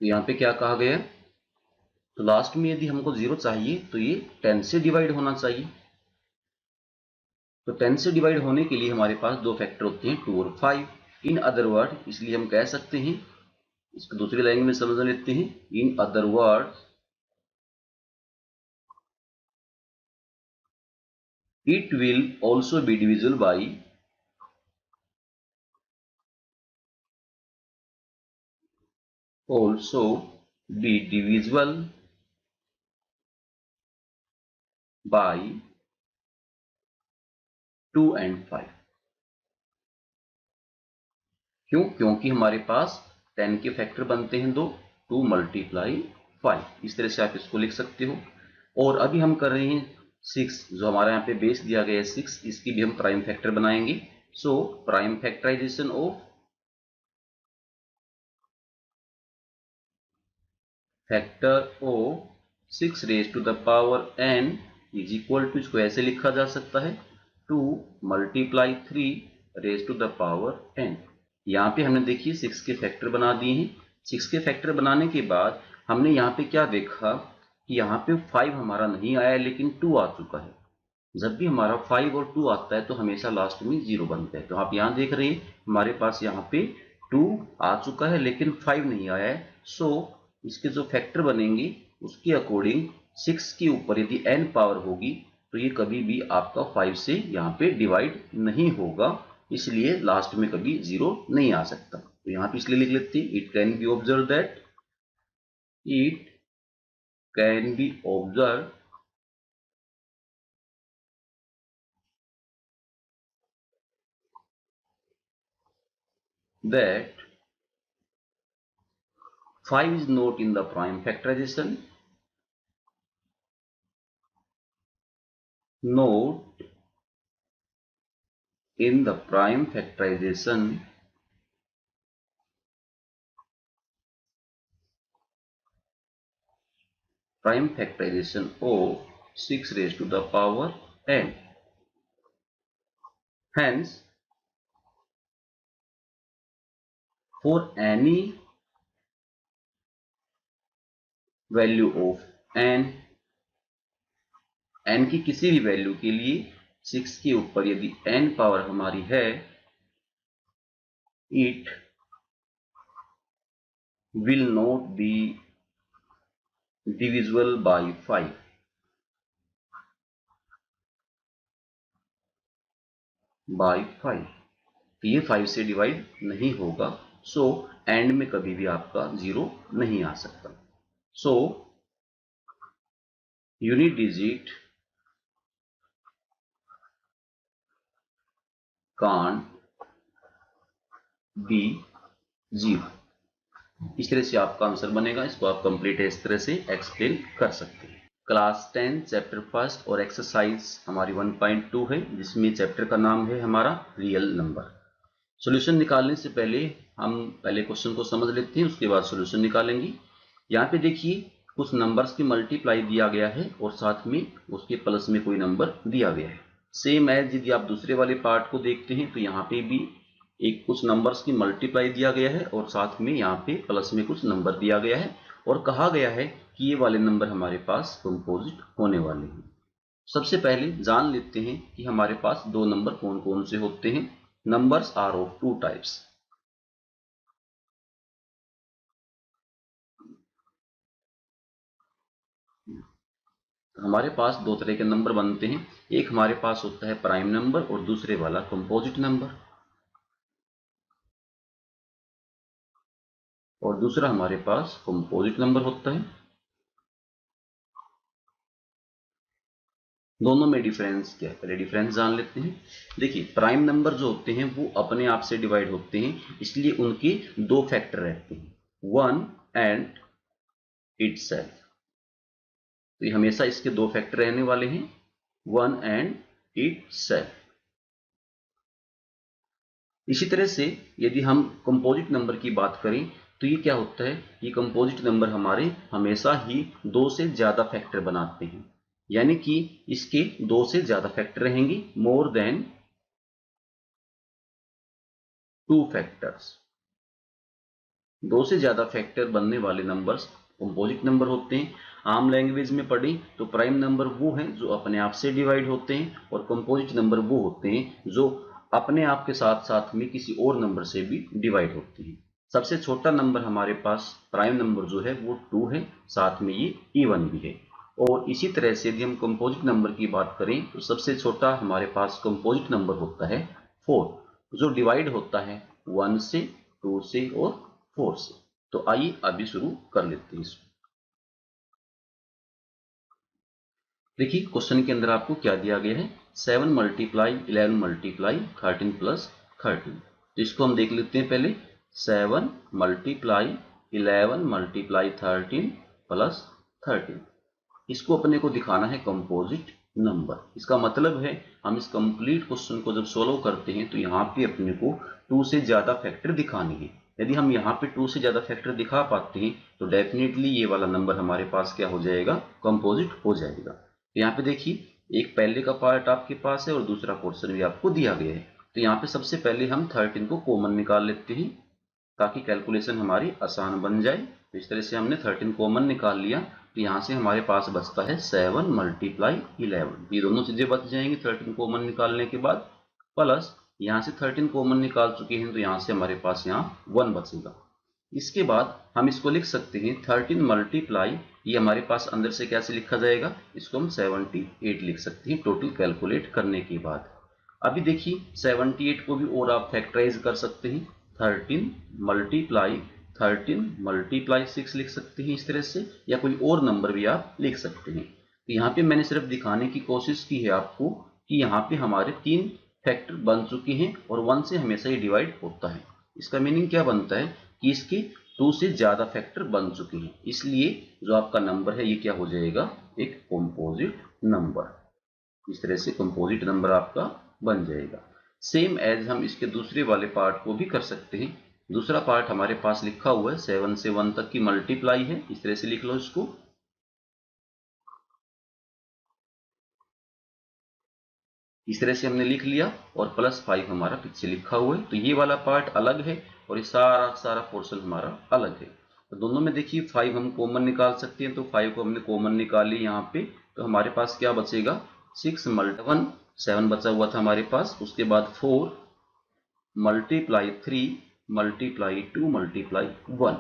[SPEAKER 1] तो यहाँ पे क्या कहा गया, तो लास्ट में यदि हमको 0 चाहिए तो ये 10 से डिवाइड होना चाहिए। तो 10 से डिवाइड होने के लिए हमारे पास दो फैक्टर होते हैं 2 और 5। इन अदर वर्ड, इसलिए हम कह सकते हैं, इसको दूसरी लैंग्वेज में समझ लेते हैं। In other word it will also be divisible by by 2 and 5। क्यों? क्योंकि हमारे पास 10 के फैक्टर बनते हैं 2 मल्टीप्लाई 5। इस तरह से आप इसको लिख सकते हो। और अभी हम कर रहे हैं 6 जो हमारा यहाँ पे बेस दिया गया है 6, इसकी भी हम प्राइम फैक्टर बनाएंगे। So prime factorization of factor of 6 raise to the power n is equal to, इसको ऐसे लिखा जा सकता है 2 multiply 3 raise to the power n। यहाँ पे हमने देखिए 6 के फैक्टर बना दिए हैं। 6 के फैक्टर बनाने के बाद हमने यहाँ पे क्या देखा कि यहाँ पे 5 हमारा नहीं आया लेकिन 2 आ चुका है। जब भी हमारा 5 और 2 आता है तो हमेशा लास्ट में 0 बनता है। तो आप यहाँ देख रहे हैं हमारे पास यहाँ पे 2 आ चुका है लेकिन 5 नहीं आया है। सो इसके जो फैक्टर बनेंगे उसके अकॉर्डिंग 6 के ऊपर यदि n पावर होगी तो ये कभी भी आपका 5 से यहाँ पे डिवाइड नहीं होगा, इसलिए लास्ट में कभी 0 नहीं आ सकता। तो यहाँ पे इसलिए लिख लेते हैं it can be observe that it can be observe that 5 is not in the prime factorization, not in the prime factorization of 6 raised to the power n. Hence, for any value of n की किसी भी value के लिए 6 के ऊपर यदि n power हमारी है, it will not be divisible by 5. तो ये 5 से डिवाइड नहीं होगा। सो एंड में कभी भी आपका 0 नहीं आ सकता। So unit digit can't be 0। इस तरह से आपका आंसर बनेगा। इसको आप कंप्लीट इस तरह से एक्सप्लेन कर सकते हैं। क्लास 10 चैप्टर फर्स्ट और एक्सरसाइज हमारी 1.2 है, जिसमें चैप्टर का नाम है हमारा रियल नंबर। सॉल्यूशन निकालने से पहले हम पहले क्वेश्चन को समझ लेते हैं, उसके बाद सॉल्यूशन निकालेंगे। यहाँ पे देखिए कुछ नंबर्स की मल्टीप्लाई दिया गया है और साथ में उसके प्लस में कोई नंबर दिया गया है। सेम एज यदि आप दूसरे वाले पार्ट को देखते हैं तो यहाँ पे भी एक कुछ नंबर्स की मल्टीप्लाई दिया गया है और साथ में यहाँ पे प्लस में कुछ नंबर दिया गया है और कहा गया है कि ये वाले नंबर हमारे पास कंपोजिट होने वाले हैं। सबसे पहले जान लेते हैं कि हमारे पास दो नंबर कौन कौन से होते हैं। Numbers are of two types. हमारे पास दो तरह के नंबर बनते हैं। एक हमारे पास होता है प्राइम नंबर और दूसरे वाला कंपोजिट नंबर, और दूसरा हमारे पास कंपोजिट नंबर होता है। दोनों में डिफरेंस क्या है, पहले डिफरेंस जान लेते हैं। देखिए प्राइम नंबर जो होते हैं वो अपने आप से डिवाइड होते हैं, इसलिए उनके दो फैक्टर रहते हैं, 1 एंड इटसेल्फ। तो ये हमेशा इसके दो फैक्टर रहने वाले हैं, 1 एंड इटसेल्फ। इसी तरह से यदि हम कंपोजिट नंबर की बात करें तो ये क्या होता है, ये कंपोजिट नंबर हमारे हमेशा ही दो से ज्यादा फैक्टर बनाते हैं, यानी कि इसके दो से ज्यादा फैक्टर रहेंगे, मोर देन 2 फैक्टर्स। दो से ज्यादा फैक्टर बनने वाले नंबर्स कंपोजिट नंबर होते हैं। आम लैंग्वेज में पढ़ें तो प्राइम नंबर वो हैं जो अपने आप से डिवाइड होते हैं और कंपोजिट नंबर वो होते हैं जो अपने आप के साथ साथ में किसी और नंबर से भी डिवाइड होते हैं। सबसे छोटा नंबर हमारे पास प्राइम नंबर जो है वो 2 है, साथ में ये इवन भी है। और इसी तरह से यदि हम कंपोजिट नंबर की बात करें तो सबसे छोटा हमारे पास कंपोजिट नंबर होता है 4, जो डिवाइड होता है 1 से, 2 से और 4 से। तो आइए अभी शुरू कर लेते हैं इसको। देखिए क्वेश्चन के अंदर आपको क्या दिया गया है, 7 मल्टीप्लाई 11 मल्टीप्लाई 13 प्लस 13। तो इसको हम देख लेते हैं पहले। 7 मल्टीप्लाई 11 मल्टीप्लाई 13 प्लस 13, इसको अपने को दिखाना है कंपोजिट नंबर। इसका मतलब है हम इस कंप्लीट क्वेश्चन को जब सोल्व करते हैं तो यहाँ पे अपने को 2 से ज्यादा फैक्टर दिखानी है। यदि हम यहाँ पे 2 से ज्यादा फैक्टर दिखा पाते हैं तो डेफिनेटली ये वाला नंबर हमारे पास क्या हो जाएगा, कंपोजिट हो जाएगा। तो यहाँ पे देखिए एक पहले का पार्ट आपके पास है और दूसरा पोर्शन भी आपको दिया गया है। तो यहाँ पे सबसे पहले हम 13 को कॉमन निकाल लेते हैं ताकि कैलकुलेशन हमारी आसान बन जाए। तो इस तरह से हमने 13 कॉमन निकाल लिया, तो यहाँ से हमारे पास बचता है 7 मल्टीप्लाई 11। ये दोनों चीजें बच जाएंगी 13 कॉमन निकालने के बाद, प्लस यहाँ से 13 कॉमन निकाल चुके हैं तो यहाँ से हमारे पास यहाँ 1 बचेगा। इसके बाद हम इसको लिख सकते हैं 13 मल्टीप्लाई, ये हमारे पास अंदर से कैसे लिखा जाएगा, इसको हम 78 लिख सकते हैं टोटल कैलकुलेट करने के बाद। अभी देखिए 78 को भी और आप फैक्टराइज कर सकते हैं, 13 मल्टीप्लाई 6 लिख सकते हैं इस तरह से, या कोई और नंबर भी आप लिख सकते हैं। तो यहाँ पे मैंने सिर्फ दिखाने की कोशिश की है आपको कि यहाँ पे हमारे 3 फैक्टर बन चुके हैं और 1 से हमेशा ही डिवाइड होता है। इसका मीनिंग क्या बनता है कि इसके 2 से ज्यादा फैक्टर बन चुके हैं, इसलिए जो आपका नंबर है ये क्या हो जाएगा, एक कंपोजिट नंबर। इस तरह से कंपोजिट नंबर आपका बन जाएगा। सेम एज हम इसके दूसरे वाले पार्ट को भी कर सकते हैं। दूसरा पार्ट हमारे पास लिखा हुआ है 7 से 1 तक की मल्टीप्लाई है, इस तरह से लिख लो इसको। इस तरह से हमने लिख लिया और +5 हमारा पीछे लिखा हुआ है। तो ये वाला पार्ट अलग है और ये सारा पोर्शन हमारा अलग है। तो दोनों में देखिए 5 हम कॉमन निकाल सकते हैं, तो 5 को हमने कॉमन निकाल लिया यहाँ पे। तो हमारे पास क्या बचेगा, 6 मल्टीप्लाई 1, 7 बचा हुआ था हमारे पास। उसके बाद 4 मल्टीप्लाई 3 मल्टीप्लाई 2 मल्टीप्लाई 1,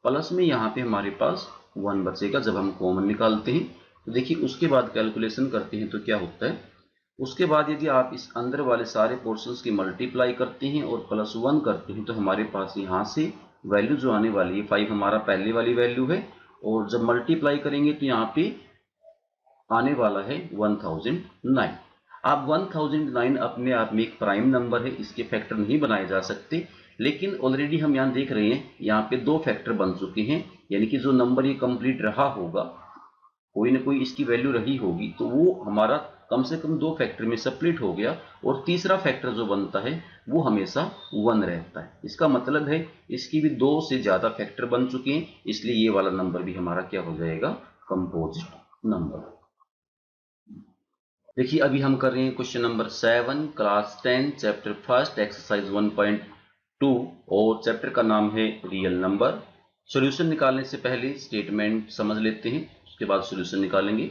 [SPEAKER 1] प्लस में यहाँ पे हमारे पास 1 बचेगा जब हम कॉमन निकालते हैं। तो देखिए उसके बाद कैलकुलेशन करते हैं तो क्या होता है, उसके बाद यदि आप इस अंदर वाले सारे पोर्शंस की मल्टीप्लाई करते हैं और +1 करते हैं तो हमारे पास यहाँ से वैल्यू जो आने वाली है 5 हमारा पहले वाली वैल्यू है, और जब मल्टीप्लाई करेंगे तो यहाँ पे आने वाला है 1009। आप 1009 अपने आप में एक प्राइम नंबर है, इसके फैक्टर नहीं बनाए जा सकते, लेकिन ऑलरेडी हम यहाँ देख रहे हैं यहाँ पे 2 फैक्टर बन चुके हैं, यानी कि जो नंबर ये कंप्लीट रहा होगा, कोई ना कोई इसकी वैल्यू रही होगी, तो वो हमारा कम से कम 2 फैक्टर में स्प्लिट हो गया, और तीसरा फैक्टर जो बनता है वो हमेशा 1 रहता है। इसका मतलब है इसकी भी 2 से ज्यादा फैक्टर बन चुके हैं, इसलिए ये वाला नंबर भी हमारा क्या हो जाएगा, कंपोजिट नंबर। देखिए अभी हम कर रहे हैं question number 7 class 10 chapter first exercise 1.2 और चैप्टर का नाम है रियल नंबर। सॉल्यूशन निकालने से पहले स्टेटमेंट समझ लेते हैं, उसके बाद सॉल्यूशन निकालेंगे।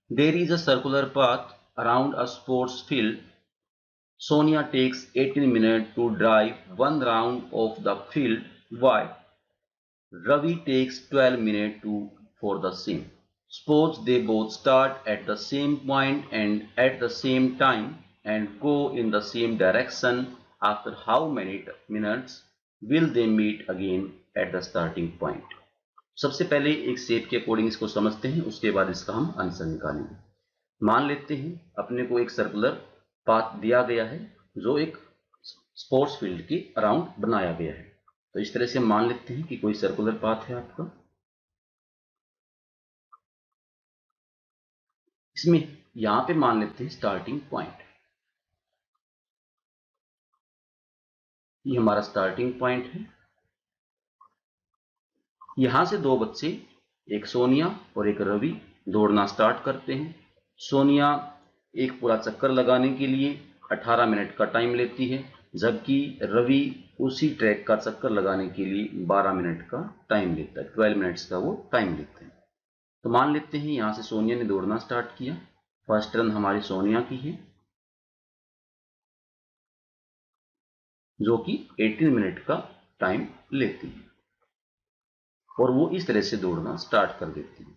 [SPEAKER 1] There is a circular path around a sports field. Sonia takes 18 minutes to drive 1 round of the field, while Ravi takes 12 minutes for the same. Suppose they both start at the same point and at the same time and go in the same direction. After how many minutes will they meet again at the starting point? सबसे पहले एक shape के according इसको समझते हैं, उसके बाद इसका हम आंसर निकालेंगे। मान लेते हैं अपने को एक सर्कुलर पाथ दिया गया है जो एक स्पोर्ट्स फील्ड के अराउंड बनाया गया है। तो इस तरह से मान लेते हैं कि कोई सर्कुलर पाथ है आपका, इसमें यहां पे मान लेते हैं स्टार्टिंग पॉइंट, ये हमारा स्टार्टिंग पॉइंट है। यहां से 2 बच्चे, एक सोनिया और एक रवि, दौड़ना स्टार्ट करते हैं। सोनिया एक पूरा चक्कर लगाने के लिए 18 मिनट का टाइम लेती है, जबकि रवि उसी ट्रैक का चक्कर लगाने के लिए 12 मिनट का टाइम लेता है, 12 मिनट्स का वो टाइम लेते हैं। तो मान लेते हैं यहां से सोनिया ने दौड़ना स्टार्ट किया, फर्स्ट रन हमारी सोनिया की है जो कि 18 मिनट का टाइम लेती है, और वो इस तरह से दौड़ना स्टार्ट कर देती है।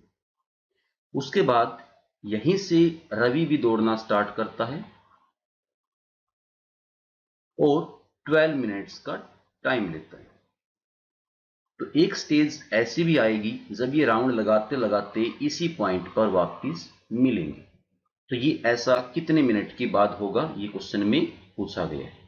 [SPEAKER 1] उसके बाद यहीं से रवि भी दौड़ना स्टार्ट करता है और 12 मिनट्स का टाइम लेता है। तो एक स्टेज ऐसी भी आएगी जब ये राउंड लगाते लगाते इसी पॉइंट पर वापस मिलेंगे। तो ये ऐसा कितने मिनट के बाद होगा, ये क्वेश्चन में पूछा गया है।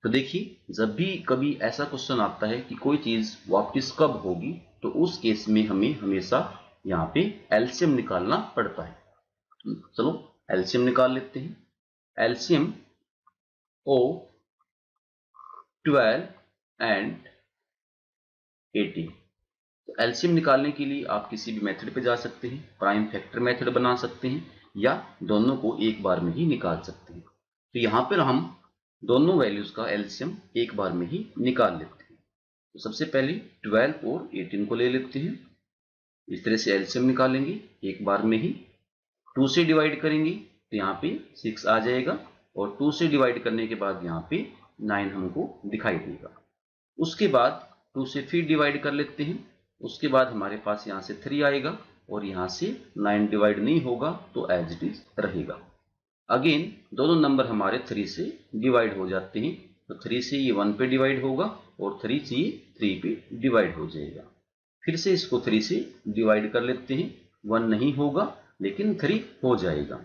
[SPEAKER 1] तो देखिए जब भी कभी ऐसा क्वेश्चन आता है कि कोई चीज वापस कब होगी, तो उस केस में हमें हमेशा यहाँ पे एलसीएम निकालना पड़ता है। चलो एलसीएम निकाल लेते हैं। LCM of 12 and 18। तो एलसीएम निकालने के लिए आप किसी भी मेथड पे जा सकते हैं, प्राइम फैक्टर मेथड बना सकते हैं या दोनों को एक बार में ही निकाल सकते हैं। तो यहाँ पर हम दोनों वैल्यूज का एलसीएम एक बार में ही निकाल लेते हैं। तो सबसे पहले 12 और 18 को ले लेते हैं। इस तरह से एलसीएम निकालेंगे एक बार में ही। 2 से डिवाइड करेंगे तो यहाँ पे 6 आ जाएगा और 2 से डिवाइड करने के बाद यहाँ पे 9 हमको दिखाई देगा। उसके बाद 2 से फिर डिवाइड कर लेते हैं। उसके बाद हमारे पास यहाँ से 3 आएगा और यहाँ से 9 डिवाइड नहीं होगा तो एज इट इज रहेगा। अगेन दोनों नंबर हमारे 3 से डिवाइड हो जाते हैं, तो 3 से ये 1 पे डिवाइड होगा और 3 से ये 3 पे डिवाइड हो जाएगा। फिर से इसको 3 से डिवाइड कर लेते हैं, 1 नहीं होगा लेकिन 3 हो जाएगा।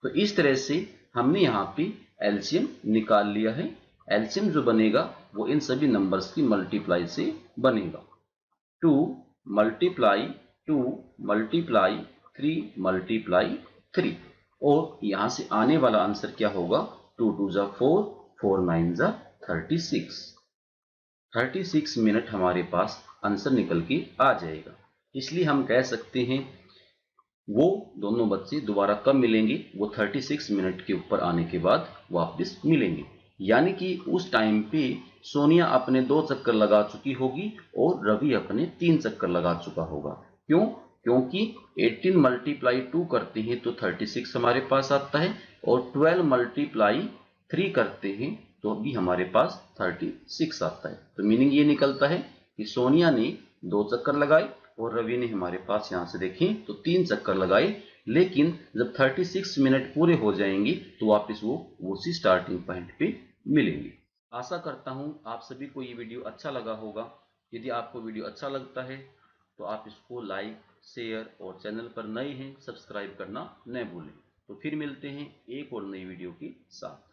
[SPEAKER 1] तो इस तरह से हमने यहाँ पे एलसीएम निकाल लिया है। एलसीएम जो बनेगा वो इन सभी नंबर्स की मल्टीप्लाई से बनेगा। 2 मल्टीप्लाई 2 मल्टीप्लाई 3 मल्टीप्लाई 3 और यहाँ से आने वाला आंसर क्या होगा? 2 2 जा 4, 4 9 जा 36। 36 मिनट हमारे पास आंसर निकल के आ जाएगा। इसलिए हम कह सकते हैं वो दोनों बच्चे दोबारा कब मिलेंगे? वो 36 मिनट के ऊपर आने के बाद वापस मिलेंगे। यानी कि उस टाइम पे सोनिया अपने 2 चक्कर लगा चुकी होगी और रवि अपने 3 चक्कर लगा चुका होगा। क्यों? क्योंकि 18 मल्टीप्लाई 2 करते हैं तो 36 हमारे पास आता है और 12 मल्टीप्लाई 3 करते हैं तो भी हमारे पास 36 आता है। तो मीनिंग ये निकलता है कि सोनिया ने 2 चक्कर लगाए और रवि ने हमारे पास यहाँ से देखें तो 3 चक्कर लगाए, लेकिन जब 36 मिनट पूरे हो जाएंगे तो वापस वो उसी स्टार्टिंग पॉइंट पे मिलेंगे। आशा करता हूँ आप सभी को ये वीडियो अच्छा लगा होगा। यदि आपको वीडियो अच्छा लगता है तो आप इसको लाइक, शेयर और चैनल पर नए हैं सब्सक्राइब करना न भूलें। तो फिर मिलते हैं एक और नई वीडियो के साथ।